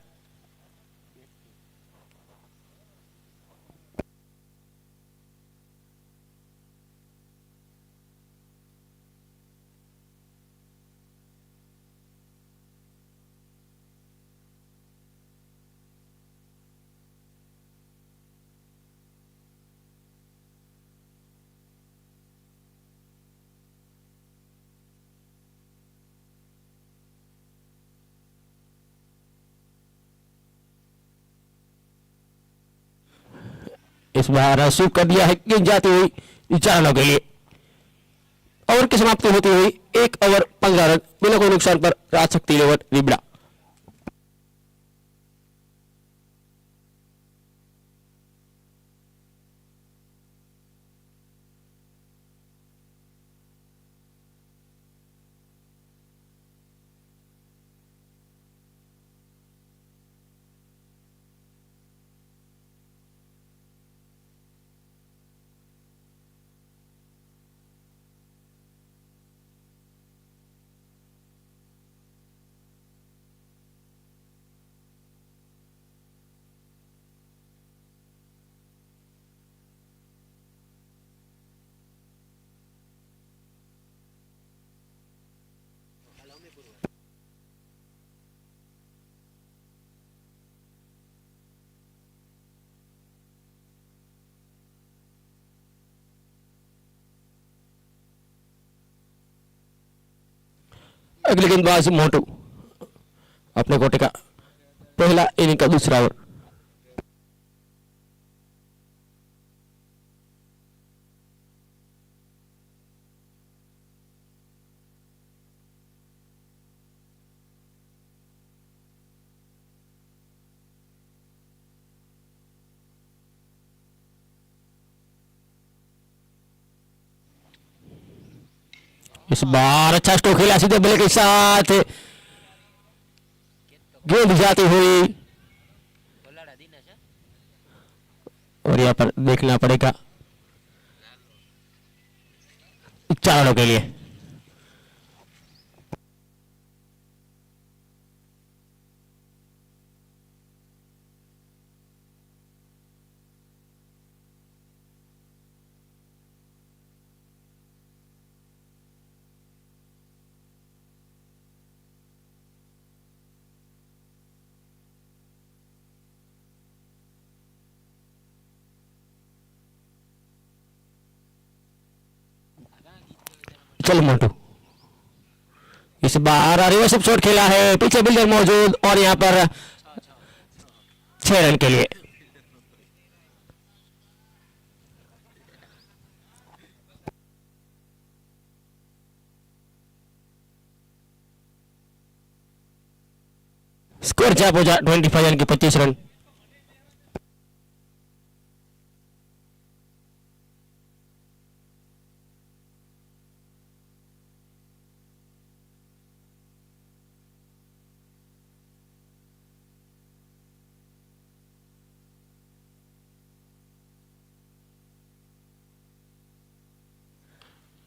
इस बार स्वीप कर दिया है, गेंद जाती हुई 4 रनों के लिए। ओवर की समाप्ति होती हुई 1 ओवर 15 रन बिना कोई नुकसान पर राज शक्ति 11 रिबड़ा। अगले गेंदबाज मोटू, अपने कोटे का पहला इनिंग का दूसरा ओवर। इस बार अच्छा स्ट्रोक खेला सीधे बल्ले के साथ, गेंद जाती हुई और यहाँ पर देखना पड़ेगा 4 रनों के लिए। चलो मोटू, इस बार रिवर्स शॉट खेला है, पीछे बिल्डर मौजूद और यहां पर 6 रन के लिए। स्कोर 4 यानी कि 25 रन।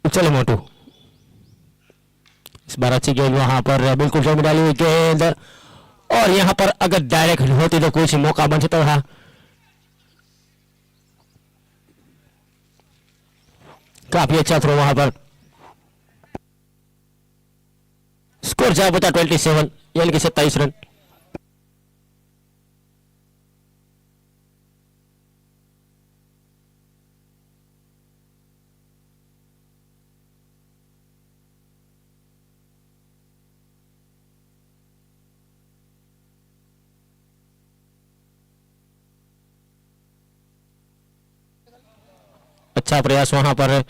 चलो मोटू, इस बार अच्छी गेंद वहां पर बिल्कुल जड़ में डाली हुई गेंद, और यहां पर अगर डायरेक्ट होती तो कुछ मौका बन सकता था। काफी अच्छा थ्रो वहां पर। स्कोर 27 यानी कि 27 रन। अच्छा प्रयास वहां पर।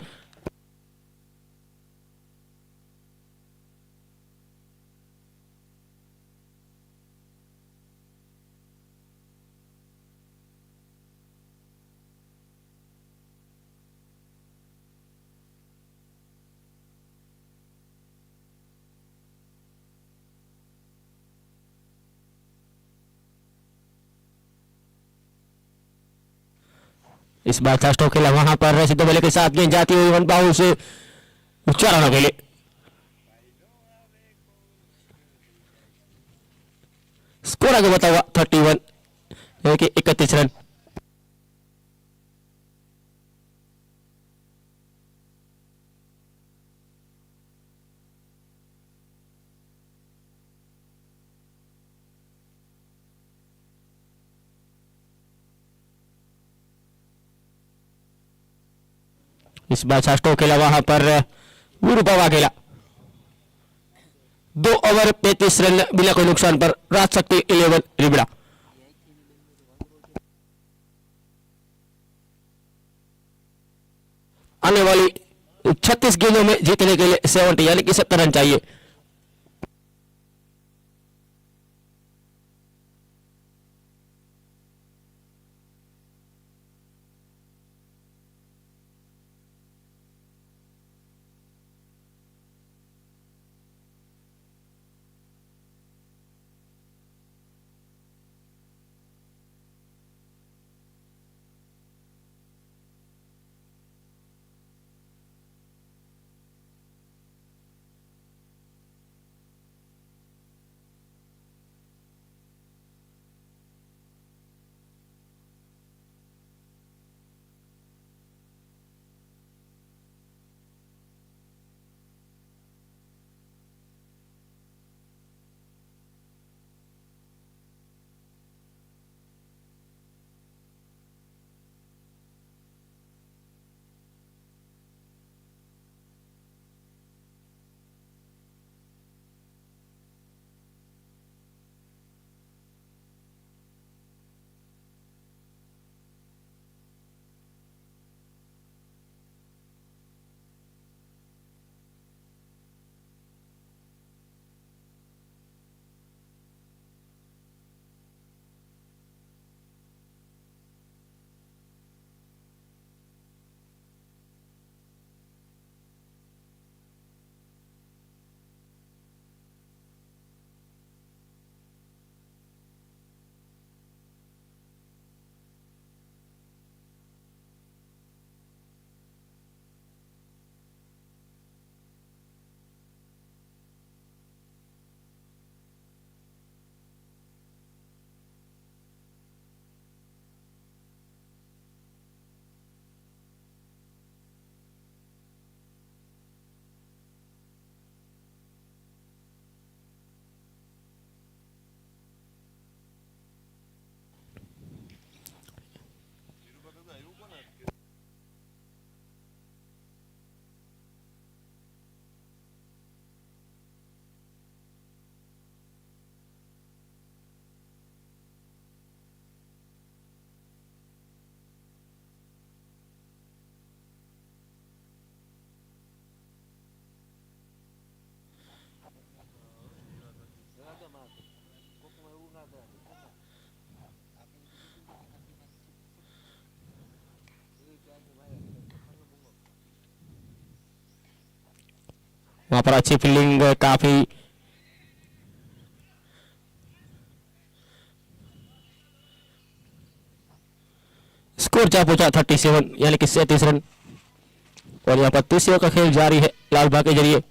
इस बार था स्टोक खेला वहां पर सिद्धू बल्ले के साथ गेंद जाती हुई वन बाउंड से 4 रनों के लिए। स्कोर आगे बता हुआ 31 यानी कि 31 रन। इस बार स्टोक खेला वहां पर विरूपवा खेला। 2 ओवर 35 रन बिना कोई नुकसान पर राजशक्ति 11 रिबड़ा। आने वाली 36 गेंदों में जीतने के लिए 70 यानी कि 70 रन चाहिए। वहां पर अच्छी फील्डिंग काफी स्कोर जा पहुंचा 37 यानी कि 37 रन। और यहाँ पर तीसरे का खेल जारी है लाल बाग के जरिए।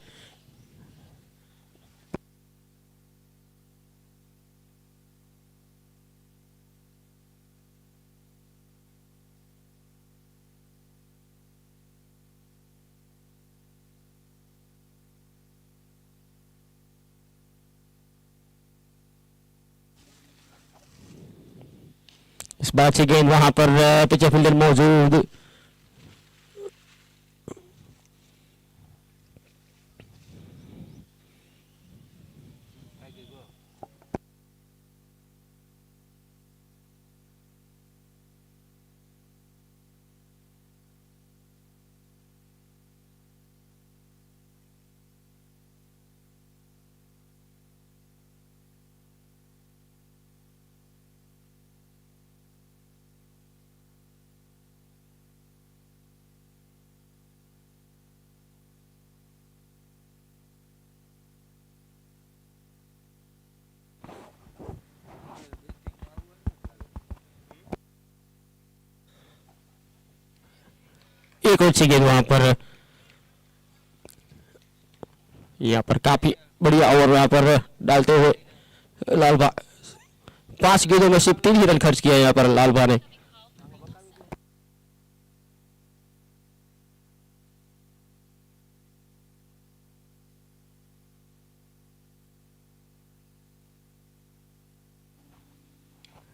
इस बार अच्छी गेंद वहां पर पिछे फील्डर मौजूद। एक और अच्छी गेंद वहां पर। यहाँ पर काफी बढ़िया ओवर यहाँ पर डालते हुए लालबा 5 गेंदों में सिर्फ 3 ही रन खर्च किया यहाँ पर लालबा ने।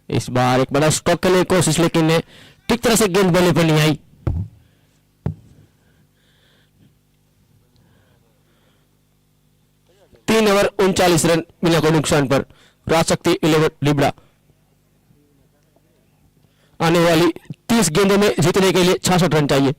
इस बार एक बड़ा स्ट्रोक करने की कोशिश, लेकिन ठीक तरह से गेंद बल्ले पर नहीं आई। तीन ओवर 39 रन बिना कोई नुकसान पर राजशक्ति 11 लिबड़ा आने वाली 30 गेंदों में जीतने के लिए 66 रन चाहिए।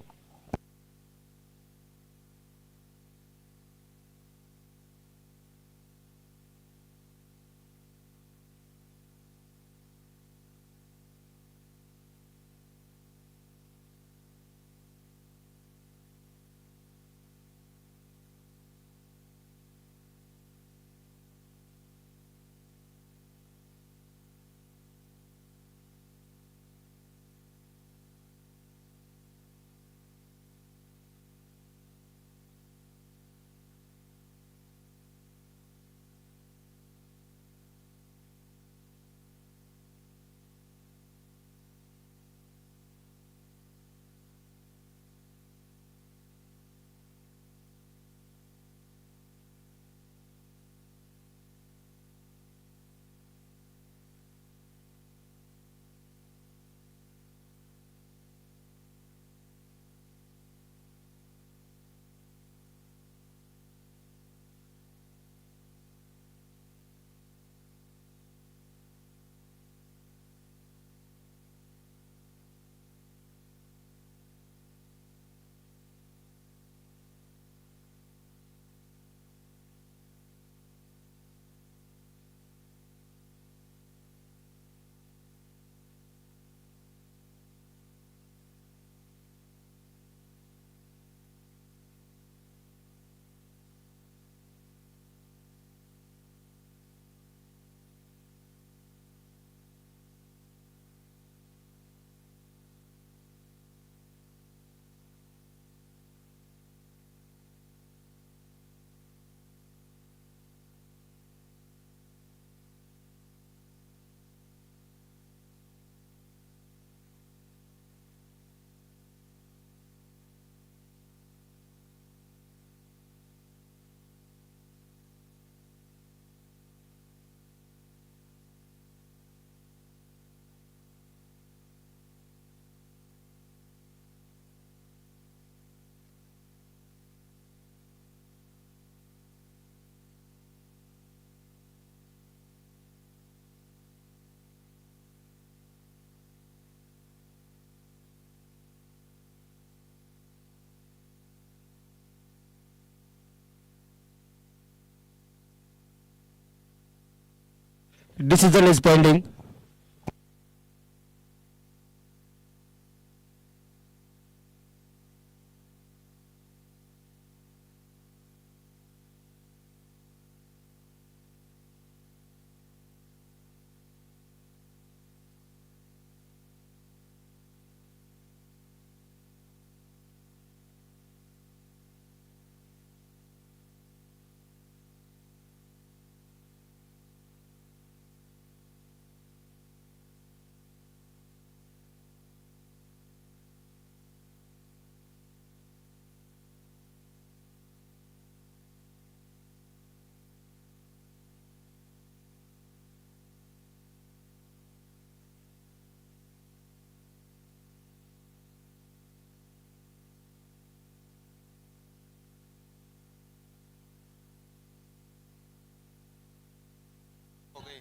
Decision is pending.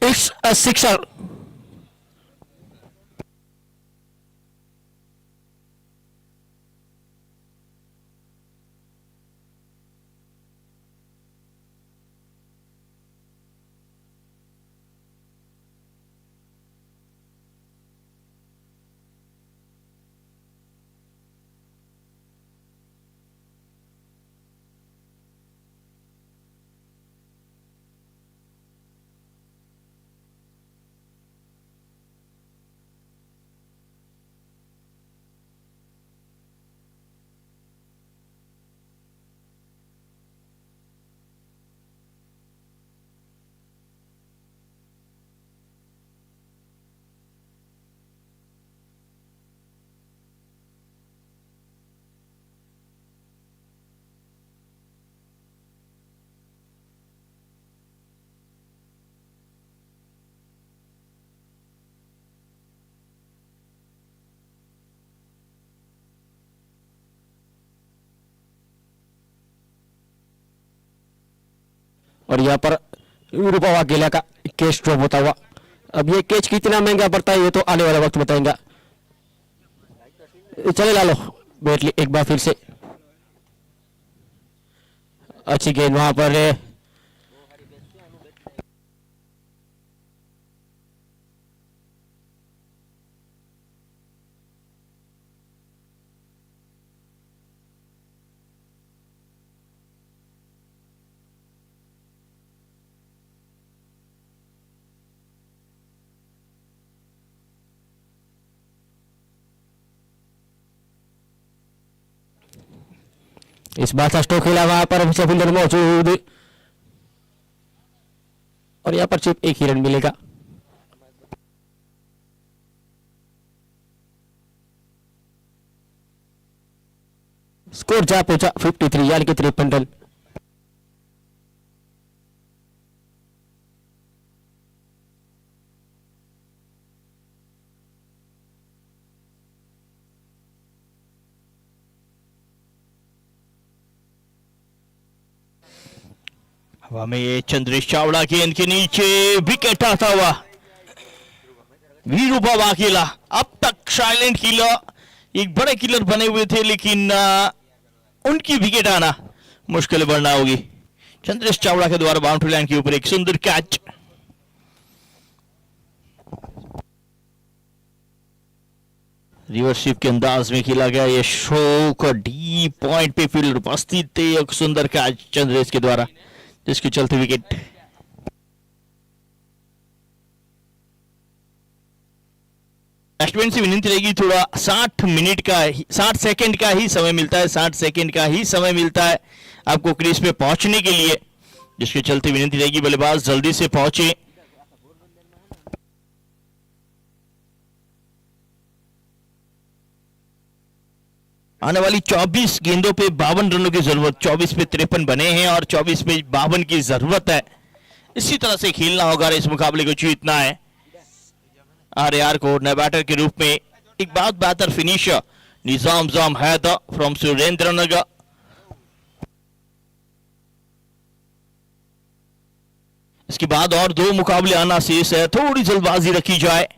It's a sixer. और यहाँ पर रूपा वाघेला का कैच ड्रॉप होता हुआ। अब ये कैच कितना महंगा पड़ता है ये तो आने वाला वक्त बताएंगा। चले लालो बैठ ली एक बार फिर से। अच्छी गेंद वहां पर है। इस बार का स्ट्रोक खेला वहां पर हमसे फील्डर मौजूद और यहाँ पर सिर्फ एक ही रन मिलेगा। स्कोर जा पहुंचा 53 यानी कि 53 रन। हवा में ये चंद्रेश चावड़ा गेंद के नीचे विकेट आता हुआ। वीरूपा वाघेला अब तक साइलेंट किलर एक बड़े किलर बने हुए थे लेकिन उनकी विकेट आना मुश्किल बढ़ना होगी। चंद्रेश चावड़ा के द्वारा बाउंड्री लाइन के ऊपर एक सुंदर कैच। रिवर्स स्वीप के अंदाज में खेला गया ये शो का डीप पॉइंट पे फील्डर उपस्थित थे। एक सुंदर कैच चंद्रेश के द्वारा जिसके चलते विकेट। बैट्समैन से विनती रहेगी थोड़ा 60 सेकंड का ही समय मिलता है। 60 सेकंड का ही समय मिलता है आपको क्रीज पे पहुंचने के लिए, जिसके चलते विनती रहेगी बल्लेबाज जल्दी से पहुंचे। आने वाली 24 गेंदों पे 52 रनों की जरूरत। 24 पे 53 बने हैं और 24 पे 52 की जरूरत है। इसी तरह से खेलना होगा, इस मुकाबले को जीतना है। आरआर को नए बैटर के रूप में एक बहुत बेहतर फिनिशर निजाम हैदर फ्रॉम सुरेंद्रनगर। इसके बाद और 2 मुकाबले आना शेष है, थोड़ी जल्दबाजी रखी जाए।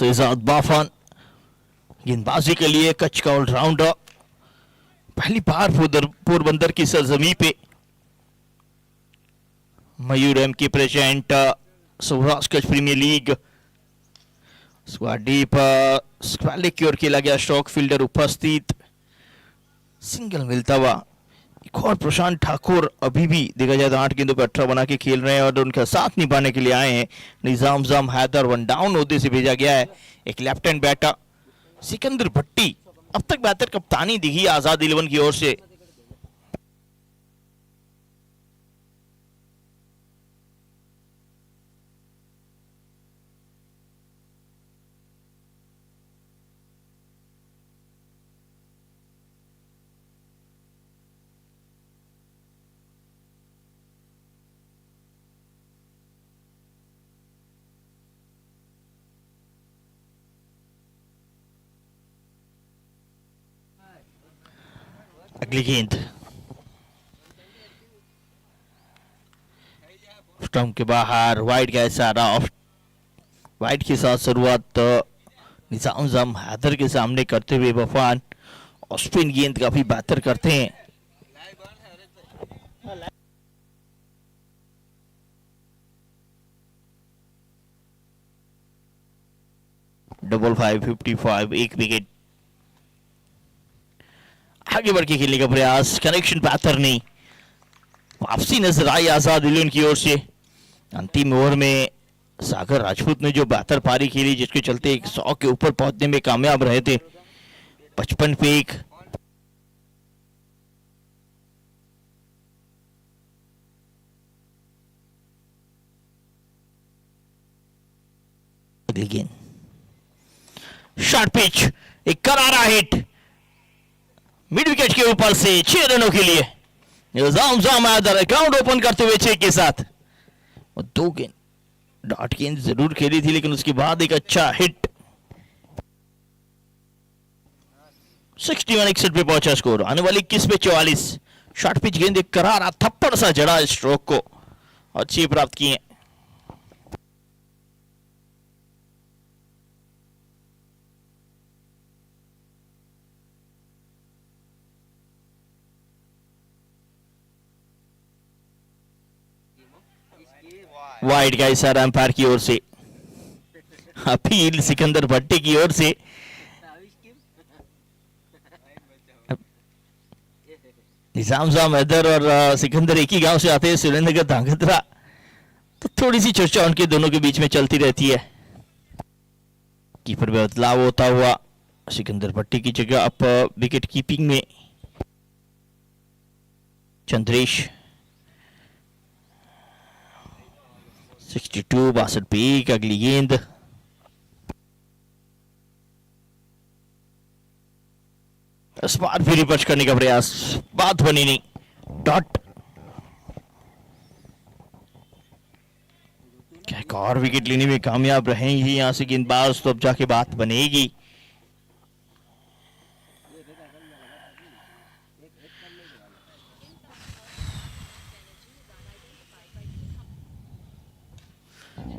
शहजाद बाफन गेंदबाजी के लिए कच्छ का ऑलराउंडर, पहली बार पोरबंदर की सरजमी पे Mayur M K present Saurashtra Kutch premier league squad deep squad की ओर खेला गया स्ट्रोक फील्डर उपस्थित, सिंगल मिलता हुआ एक और प्रशांत ठाकुर अभी भी देखा जाए तो 8 गेंदों पर 18 बना के खेल रहे हैं और उनका साथ निभाने के लिए आए हैं निजाम जाम हैदर। 1 डाउन होते से भेजा गया है एक लेफ्ट हैंड बैटर सिकंदर भट्टी, अब तक बेहतर कप्तानी दिखी आजाद 11 की ओर से। अगली गेंद स्टंप के बाहर, वाइड का इशारा, ऑफ वाइड के साथ शुरुआत निजाम जाम हैदर के सामने करते हुए बफान और स्पिन गेंद काफी बेहतर करते हैं। डबल 555 एक विकेट। आगे बढ़ के खेलने का प्रयास, कनेक्शन बेहतर नहीं, वापसी नजर आई आजाद 11 की ओर से। अंतिम ओवर में सागर राजपूत ने जो बेहतर पारी खेली जिसके चलते 100 के ऊपर पहुंचने में कामयाब रहे थे। 55 पे एक गेंद, शॉर्ट पिच, एक करारा हिट मिड विकेट के ऊपर से 6 रनों के लिए निजाम जाम हैदर अकाउंट ओपन करते हुए 6 के साथ। और 2 गेंद डॉट गेंद जरूर खेली थी लेकिन उसके बाद एक अच्छा हिट। 61 पे पहुंचा स्कोर, आने वाली 21 पे 44। शॉर्ट पिच गेंद एक करारा थप्पड़ सा जड़ा स्ट्रोक को, अच्छी प्राप्त किए। वाइड का इशारा अंपायर की ओर से, अपील सिकंदर भट्टी की ओर से। निजाम जाम हैदर और सिकंदर एक ही गांव से आते हैं, सुरेंद्रनगर धांगध्रा, तो थोड़ी सी चर्चा उनके दोनों के बीच में चलती रहती है। कीपर में बदलाव होता हुआ सिकंदर भट्टी की जगह अब विकेट कीपिंग में चंद्रेश। 62 62 पे एक। अगली गेंद इस बार फिर रिपर्च करने का प्रयास, बात बनी नहीं, डॉट। क्या एक और विकेट लेने में कामयाब रहेंगे यहां से गेंदबाज, तो अब जाके बात बनेगी।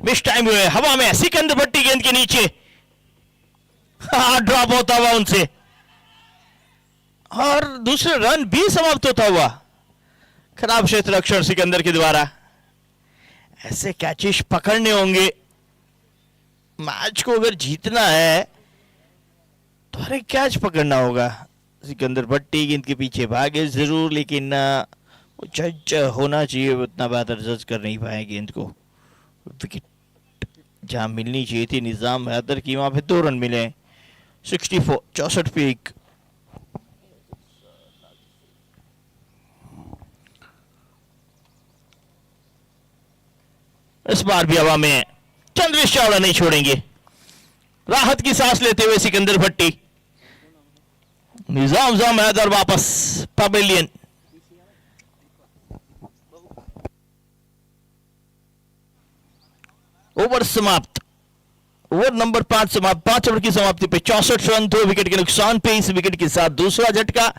मिस टाइम हुए, हवा में सिकंदर भट्टी गेंद के नीचे, ड्रॉप होता हुआ उनसे और दूसरे रन भी समाप्त होता हुआ। खराब क्षेत्र रक्षण सिकंदर के द्वारा। ऐसे कैचेस पकड़ने होंगे, मैच को अगर जीतना है तो हर एक कैच पकड़ना होगा। सिकंदर भट्टी गेंद के पीछे भागे जरूर, लेकिन वो जज होना चाहिए, उतना बेहतर जज कर नहीं पाए गेंद को। विकेट जहां मिलनी चाहिए थी निजाम हैदर की, वहां पे 2 रन मिले। 64 64 पे एक। इस बार भी हवा में चंद्रेश चावला नहीं छोड़ेंगे, राहत की सांस लेते हुए सिकंदर भट्टी। निजाम जाम हैदर वापस पवेलियन। ओवर समाप्त, ओवर नंबर 5 समाप्त। 5 ओवर की समाप्ति पे 64 रन, 2 विकेट के नुकसान पे। इस विकेट के साथ दूसरा झटका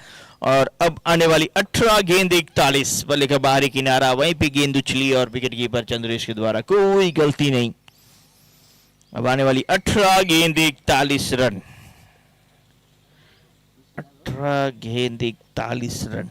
और अब आने वाली 18 गेंद 41। बल्ले का बाहरी किनारा, वहीं पे गेंद उछली और विकेट कीपर चंद्रेश के द्वारा कोई गलती नहीं। अब आने वाली 18 गेंद 41 रन, 18 गेंद 41 रन।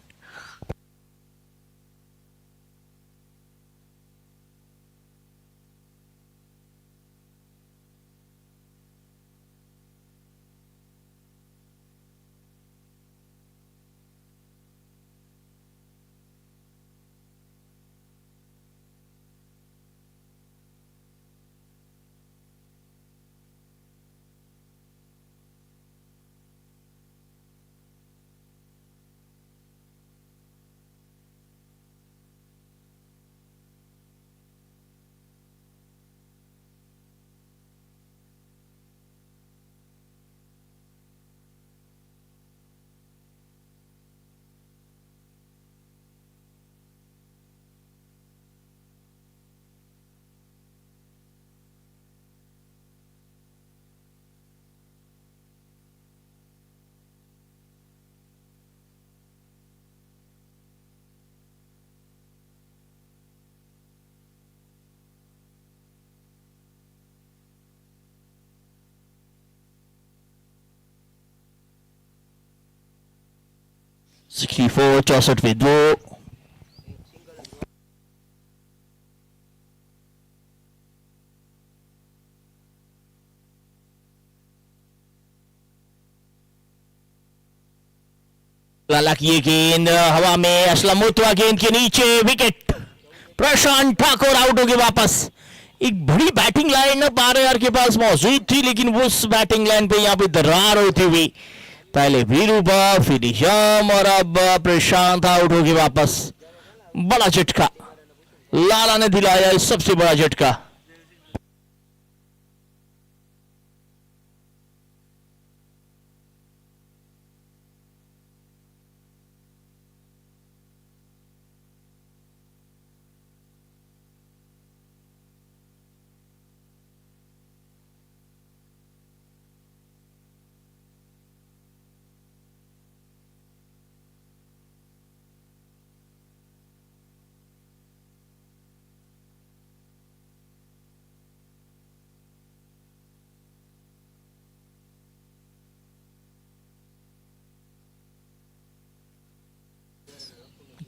सिक्सटी फोर 64 पे 2। लाला की ये गेंद हवा में, असलम मुतवा गेंद के नीचे, विकेट। प्रशांत ठाकुर आउट हो गए वापस। एक बड़ी बैटिंग लाइन RR के पास मौजूद थी, लेकिन उस बैटिंग लाइन पे यहाँ पे दरार होती हुई पहले वीरूबा, फिर श्याम और अब प्रशांत आउट हो गए वापस। बड़ा झटका लाला ने दिलाया, इस सबसे बड़ा झटका।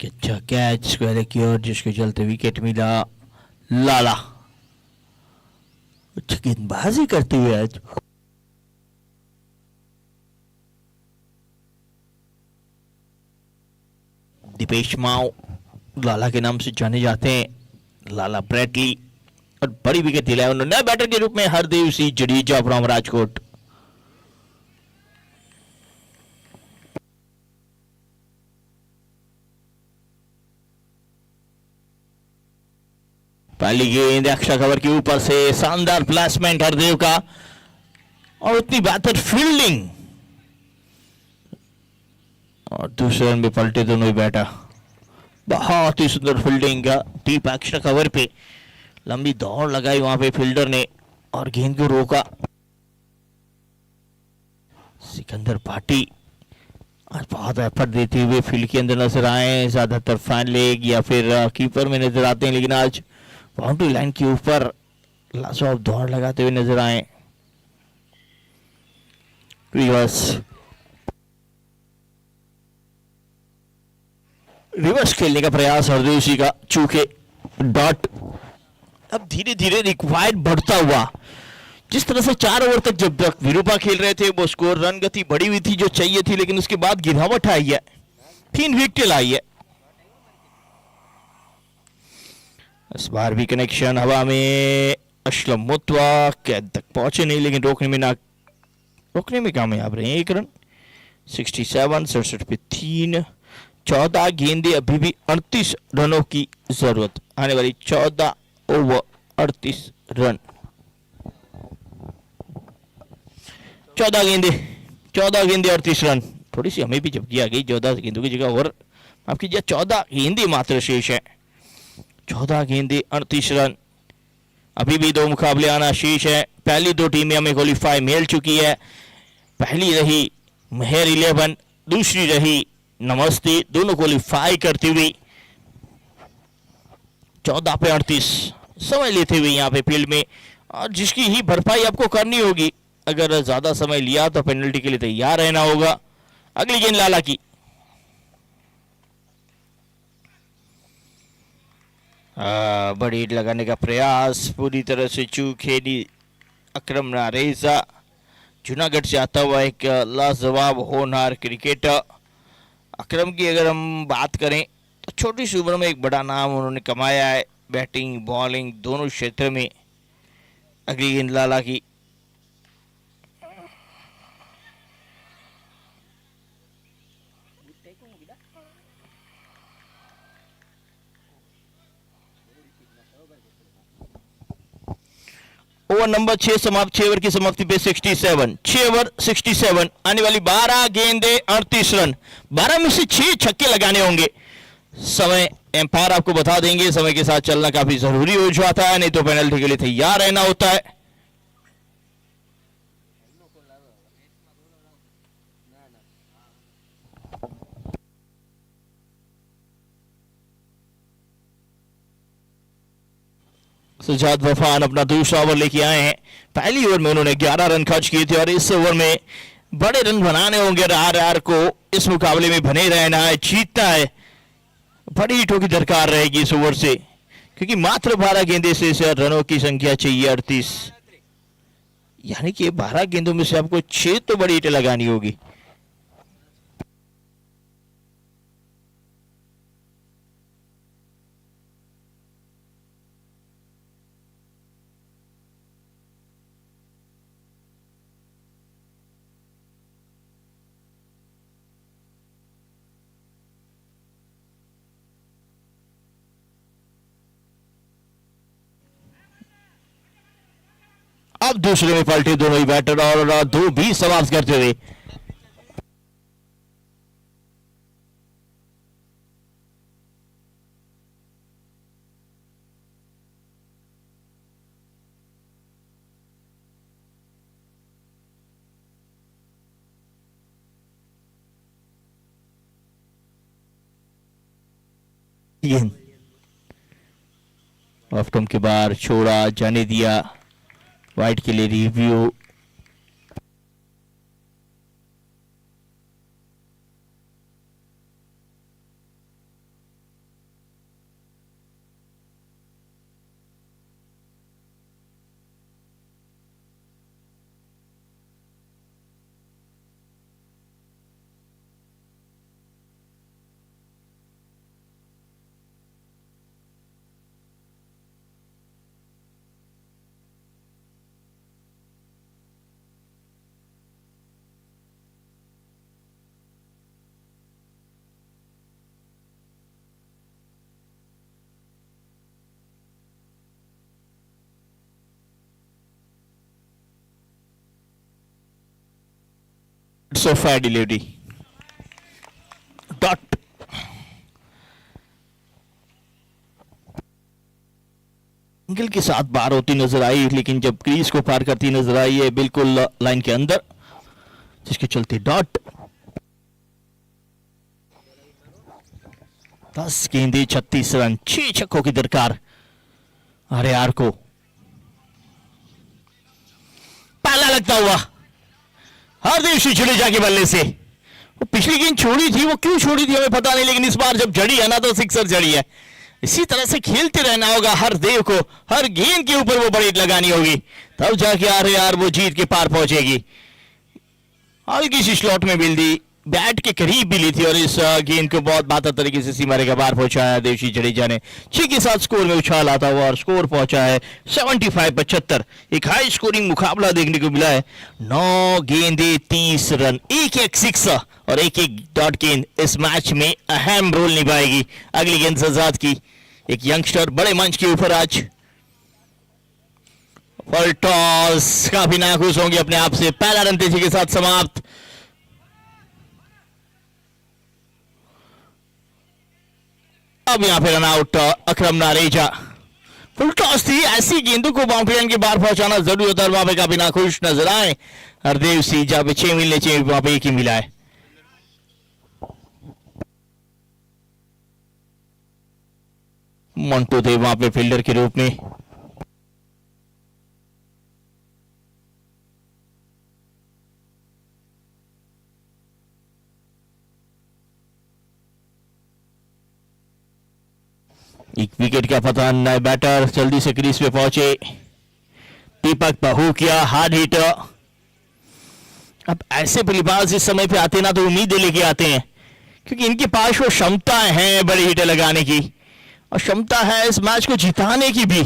अच्छा कैच स्क्वायर की ओर, जिसके चलते विकेट मिला। लाला अच्छा गेंदबाजी करते हुए आज। दीपेश माओ लाला के नाम से जाने जाते हैं। लाला ब्रैडली, और बड़ी विकेट दिलाया उन्होंने बैटर के रूप में हरदेव सिंह जडेजा फ्रॉम राजकोट। पहली गेंद एक्स्ट्रा कवर के ऊपर से, शानदार प्लेसमेंट हरदेव का, और उतनी बेहतर फील्डिंग, और दूसरे रन में पलटे दोनों ही बैटर। बहुत ही सुंदर फील्डिंग का, डीप एक्स्ट्रा कवर पे लंबी दौड़ लगाई वहां पे फील्डर ने और गेंद को रोका। सिकंदर भाटी आज बहुत एफर्ट देते हुए फील्ड के अंदर नजर आए, ज्यादातर फैन लेग या फिर कीपर में नजर आते हैं, लेकिन आज बाउंड्री लाइन के ऊपर लाजवाब दौड़ लगाते हुए नजर आए। रिवर्स खेलने का प्रयास हरदेव सिंह का, चूंकि डॉट अब धीरे धीरे रिक्वायर्ड बढ़ता हुआ। जिस तरह से 4 ओवर तक जब तक विरूपा खेल रहे थे वो स्कोर रन गति बढ़ी हुई थी जो चाहिए थी, लेकिन उसके बाद गिरावट आई है, 3 विकेट लाई है। इस बार भी कनेक्शन हवा में, असलम मुतवा कैद तक पहुंचे नहीं, लेकिन रोकने में कामयाब रहे। 1 रन, 67 67 पे 3। 14 गेंदे, अभी भी 38 रनों की जरूरत। आने वाली 14 ओवर 38 रन। 14 गेंदे 38 रन। थोड़ी सी हमें भी झपकी आ गई, 14 गेंदों की जगह और माफ कीजिए 14 गेंदे मात्र शेष है। 14 गेंदे 38 रन। अभी भी 2 मुकाबले आना शेष है। पहली 2 टीमें हमें क्वालिफाई मिल चुकी है। पहली रही मेहर 11, दूसरी रही नमस्ते, दोनों क्वालिफाई करती हुई 14 पे 38 समय लेते हुए यहाँ पे फील्ड में, और जिसकी ही भरपाई आपको करनी होगी। अगर ज्यादा समय लिया तो पेनल्टी के लिए तैयार रहना होगा। अगली गेंद लाला की, बड़ी हिट लगाने का प्रयास पूरी तरह से चूक है अकरम नारेजा। जूनागढ़ से आता हुआ एक लाजवाब होनहार क्रिकेटर अकरम की अगर हम बात करें तो छोटी सी उम्र में एक बड़ा नाम उन्होंने कमाया है, बैटिंग बॉलिंग दोनों क्षेत्र में। अगली गेंद लाला की, ओवर नंबर 6 समाप्त। 6 ओवर की समाप्ति पे 67, 6 ओवर 67, आने वाली 12 गेंदे 38 रन। 12 में से 6 छक्के लगाने होंगे। समय एम्पायर आपको बता देंगे, समय के साथ चलना काफी जरूरी हो जाता है, नहीं तो पेनल्टी के लिए तैयार रहना होता है। सुजात वफान अपना दूसरा ओवर लेके आए हैं। पहली ओवर में उन्होंने 11 रन खर्च किए थे और इस ओवर में बड़े रन बनाने होंगे। आर को इस मुकाबले में बने रहना है, जीतना है। बड़ी हिटों की दरकार रहेगी इस ओवर से, क्योंकि मात्र 12 गेंदे से रनों की संख्या चाहिए 38, यानी कि 12 गेंदों में से आपको 6 तो बड़ी हिटें लगानी होगी। अब दूसरे में पलटे दोनों ही बैटर और दो भी समाप्त करते हुए। ऑफ टर्म के बाहर छोड़ा जाने दिया। वाइट के लिए review. So fair delivery. Dot. Angle के साथ बार होती नजर आई, लेकिन जब क्रीज को पार करती नजर आई है बिल्कुल लाइन के अंदर, जिसके चलते डॉट। 10 गेंदे 36 रन, 6 छक्कों की दरकार आर को। पहला लगता हुआ हरदेव सिंह जडेजा के बल्ले से। वो पिछली गेंद छोड़ी थी, वो क्यों छोड़ी थी हमें पता नहीं, लेकिन इस बार जब जड़ी है ना तो सिक्सर जड़ी है। इसी तरह से खेलते रहना होगा हरदेव को, हर गेंद के ऊपर वो बड़ी लगानी होगी, तब जाके आर वो जीत के पार पहुंचेगी। हल्की सी स्लॉट में मिल दी, बैट के करीब भी ली थी और इस गेंद को बहुत बेहतर तरीके से सीमा रेखा पार पहुंचाया देवशी जडेजा ने। 6 के साथ स्कोर में उछाल आता हुआ और स्कोर पहुंचा है 75-75। एक हाई स्कोरिंग मुकाबला देखने को मिला है। 9 गेंदे 30 रन, एक सिक्सर और एक डॉट गेंद इस मैच में अहम रोल निभाएगी। अगली गेंद सजाद की, एक यंगस्टर बड़े मंच के ऊपर आज फुल टॉस, काफी नाखुश होंगे अपने आप से। पहला रन तेजी के साथ समाप्त। अब यहां पे रन आउट अकरम नारेजा। फुल टॉस थी, ऐसी गेंदों को बाउंड्री लाइन के बाहर पहुंचाना जरूरी होता है। वहां पे काफी नाखुश नजर आए हरदेव सिंह, जहां पे 6 मिलने चाहिए वहां पे 1 ही मिला है। मंटू देव वहां पे फील्डर के रूप में। एक विकेट का पतन, नए बैटर जल्दी से क्रीज पे पहुंचे, दीपक बहुकिया हार्ड हिटर। अब ऐसे बल्लेबाज इस समय पे आते ना तो उम्मीदें लेके आते हैं, क्योंकि इनके पास वो क्षमता है बड़ी हिटें लगाने की और क्षमता है इस मैच को जिताने की भी।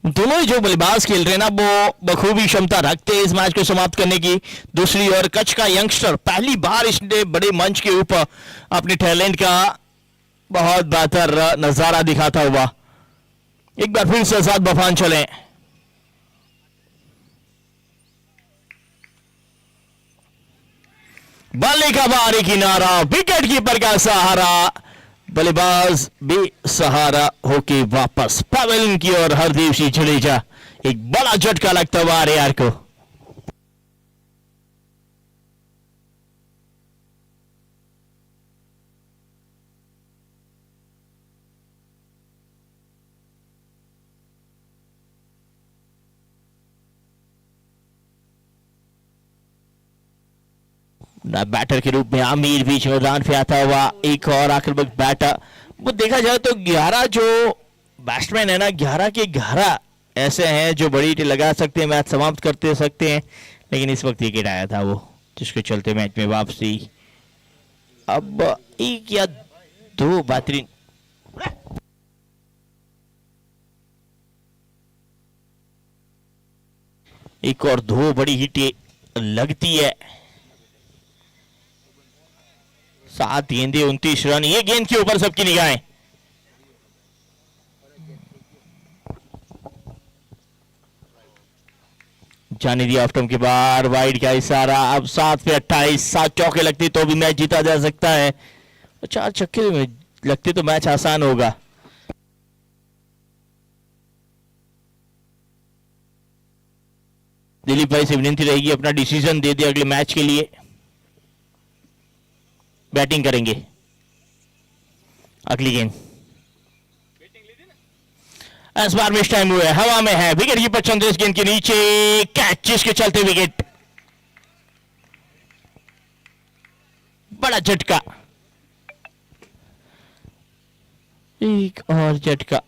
दोनों ही जो बल्लेबाज खेल रहे हैं ना वो बखूबी क्षमता रखते हैं इस मैच को समाप्त करने की। दूसरी ओर कच्छ का यंगस्टर पहली बार इसने बड़े मंच के ऊपर अपने टैलेंट का बहुत बेहतर नजारा दिखाता हुआ। एक बार फिर से साथ बफान चले। बल्ले का बाहरी किनारा, विकेट कीपर का सहारा, बल्लेबाज बेसहारा होके वापस पवेलियन की ओर हरदीप सिंह जडेजा। एक बड़ा झटका लगता हुआ आरआर को। बैटर के रूप में आमिर बीच मैदान पे आता हुआ एक और आक्रामक बैटर। वो देखा जाए तो 11 जो बैट्समैन है ना, 11 के 11 ऐसे हैं जो बड़ी हिट लगा सकते हैं, मैच समाप्त करते सकते हैं, लेकिन इस वक्त विकेट आया था वो जिसके चलते मैच में वापसी। अब एक या दो बेहतरीन एक और दो बड़ी हिटें लगती है। 7 गेंदे 29 रन, ये गेंद के ऊपर सबकी निगाहें। जाने दिया ऑफ टर्म के बाहर, वाइड का इशारा। अब 7 पे 28, 7 चौके लगते तो भी मैच जीता जा सकता है, और 4 छक्के में लगते तो मैच आसान होगा। दिलीप भाई से विनती रहेगी अपना डिसीजन दे दे अगले मैच के लिए। बैटिंग करेंगे अगली गेंद। इस बार मिस टाइम हुआ है, हवा में है, विकेट कीपर चंद्रेश गेंद के नीचे, कैच जिसके चलते विकेट। बड़ा झटका, एक और झटका,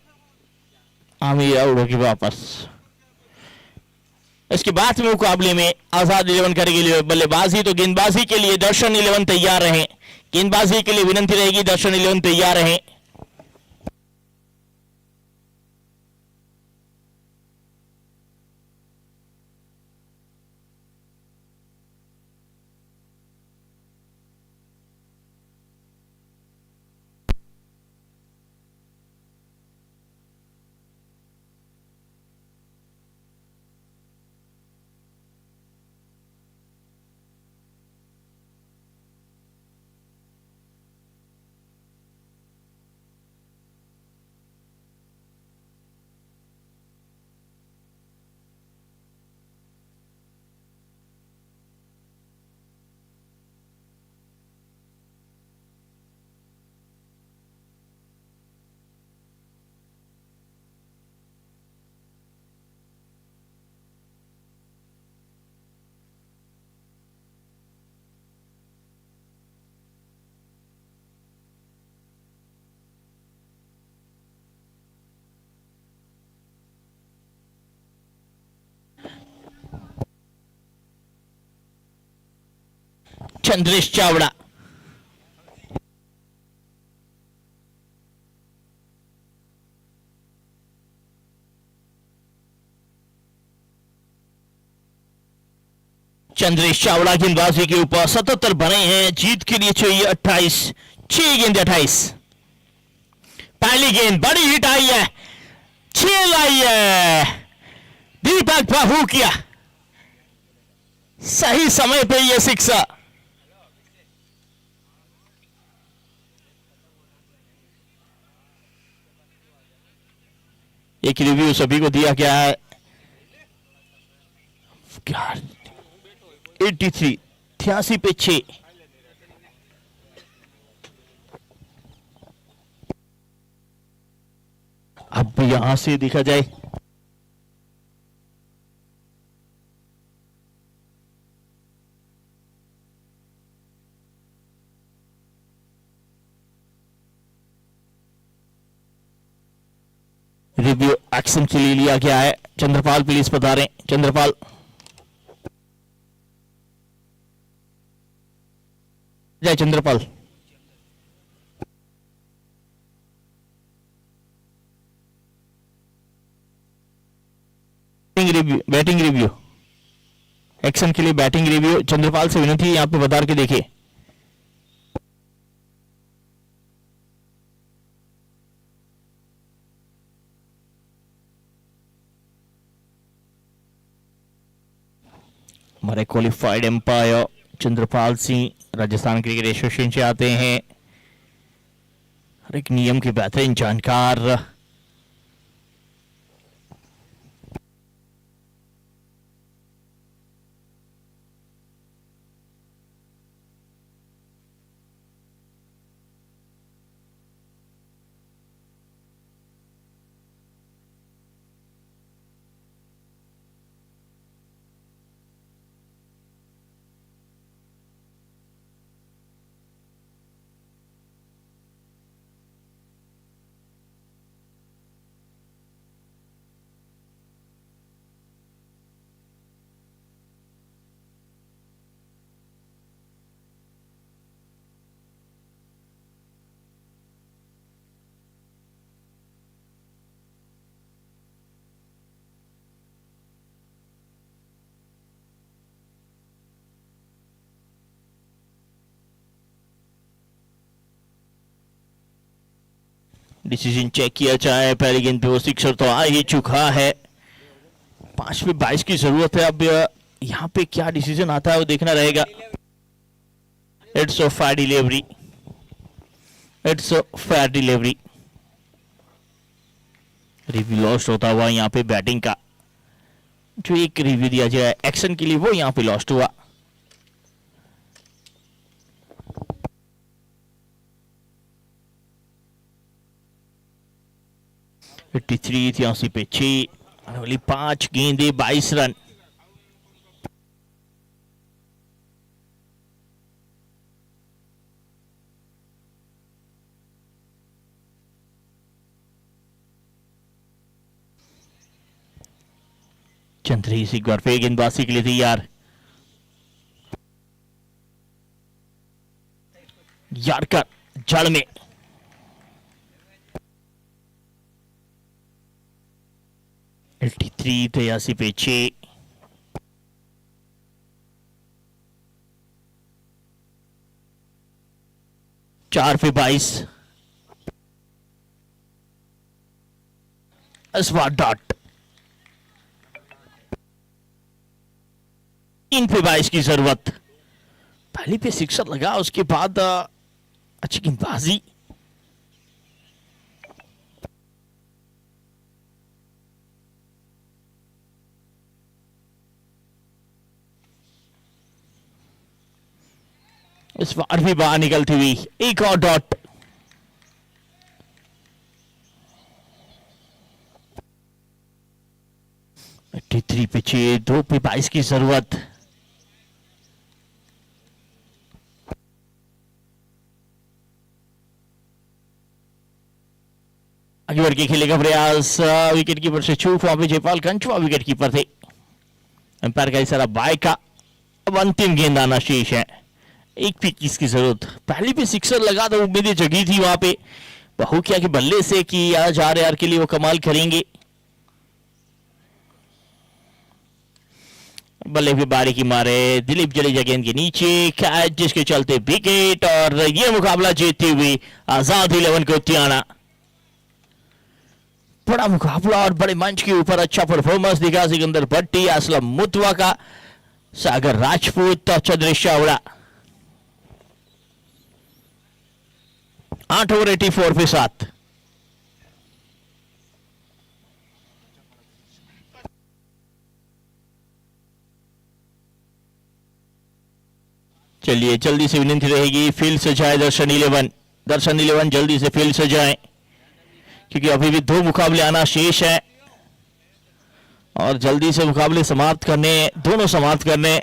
आमिर आउट होगी वापस। इसके बाद में मुकाबले में आजाद 11 करेगी बल्लेबाजी, तो गेंदबाजी के लिए दर्शन 11 तैयार रहें। गेंदबाजी के लिए विनती रहेगी, दर्शन 11 तैयार रहें। चंद्रेश चावड़ा, चंद्रेश चावड़ा गेंदबाजी के ऊपर 77 बने हैं, जीत के लिए चाहिए 28, 6 गेंद 28। पहली गेंद बड़ी हिट आई है, 6 आई है, दीपक बहुकिया सही समय पे ये सिक्सर। एक रिव्यू सभी को दिया गया है, 83 83 पे 6। अब यहां से देखा जाए रिव्यू एक्शन के लिए लिया गया है। चंद्रपाल प्लीज पधारें। चंद्रपाल, जय चंद्रपाल। बैटिंग रिव्यू एक्शन के लिए बैटिंग रिव्यू। चंद्रपाल से विनती है यहाँ पे पधार के देखिए। हमारे qualified umpire Chandrapal Singh Rajasthan cricket association से आते हैं, हर एक नियम के बेहतरीन जानकार। डिसीजन चेक किया जाए। पहली गेंद पे वो सिक्सर तो आ ही चुका है। 5 पे 22 की जरूरत है। अब यहाँ पे क्या डिसीजन आता है वो देखना रहेगा। It's a fair delivery, it's a fair delivery. Review lost होता हुआ यहाँ पे बैटिंग का जो एक रिव्यू दिया जाए एक्शन के लिए वो यहाँ पे लॉस्ट हुआ। थ्री 83 पे 6 आने वाली 5 गेंदे 22 रन। चंद्रीश एक बार फिर गेंदबाजी के लिए तैयार। यार्कर जड़ में। थ्री 83 पे 6। चार पे 22। इस बार डॉट। 3 पे 22 की जरूरत। पहली पे सिक्सर लगा, उसके बाद अच्छी गेंदबाजी। इस बार भी बाहर निकलती हुई एक और डॉट। थ्री पे 6, 2 पे 22 की जरूरत। आगे बढ़ के खेले का प्रयास। विकेट कीपर से चूक। वहां पे जयपाल कंचवा विकेट कीपर थे। अंपायर का इशारा बाय का। अब अंतिम गेंद आना शेष है। 1 पे 21 की जरूरत। पहली पे सिक्सर लगा तो उम्मीदें जगी थी वहां पे बहु किया कि बल्ले से कि आज आर के लिए वो कमाल करेंगे। बल्ले पे बारी की मारे दिलीप जडेजा गेंद के नीचे कैच, जिसके चलते विकेट। और ये मुकाबला जीतती हुई आजाद 11 को तियाना। बड़ा मुकाबला और बड़े मंच के ऊपर अच्छा परफॉर्मेंस दिखा सिकंदर भट्टी, असलम मुतवा का, सागर राजपूत और चंद्रेश चावड़ा। 8 ओवर 84 पे 7। चलिए जल्दी से विनती रहेगी फील्ड से जाए दर्शन 11 जल्दी से फील्ड से जाए, क्योंकि अभी भी 2 मुकाबले आना शेष है और जल्दी से मुकाबले समाप्त करने, दोनों समाप्त करने।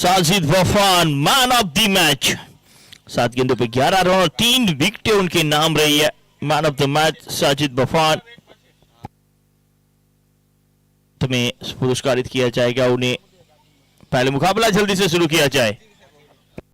Sajid Wafan man of the match. 7 गेंदों पे 11 रन और 3 विकेटें उनके नाम रही है। Man of the match Sajid Wafan में पुरस्कारित किया जाएगा। उन्हें पहले मुकाबला जल्दी से शुरू किया जाए।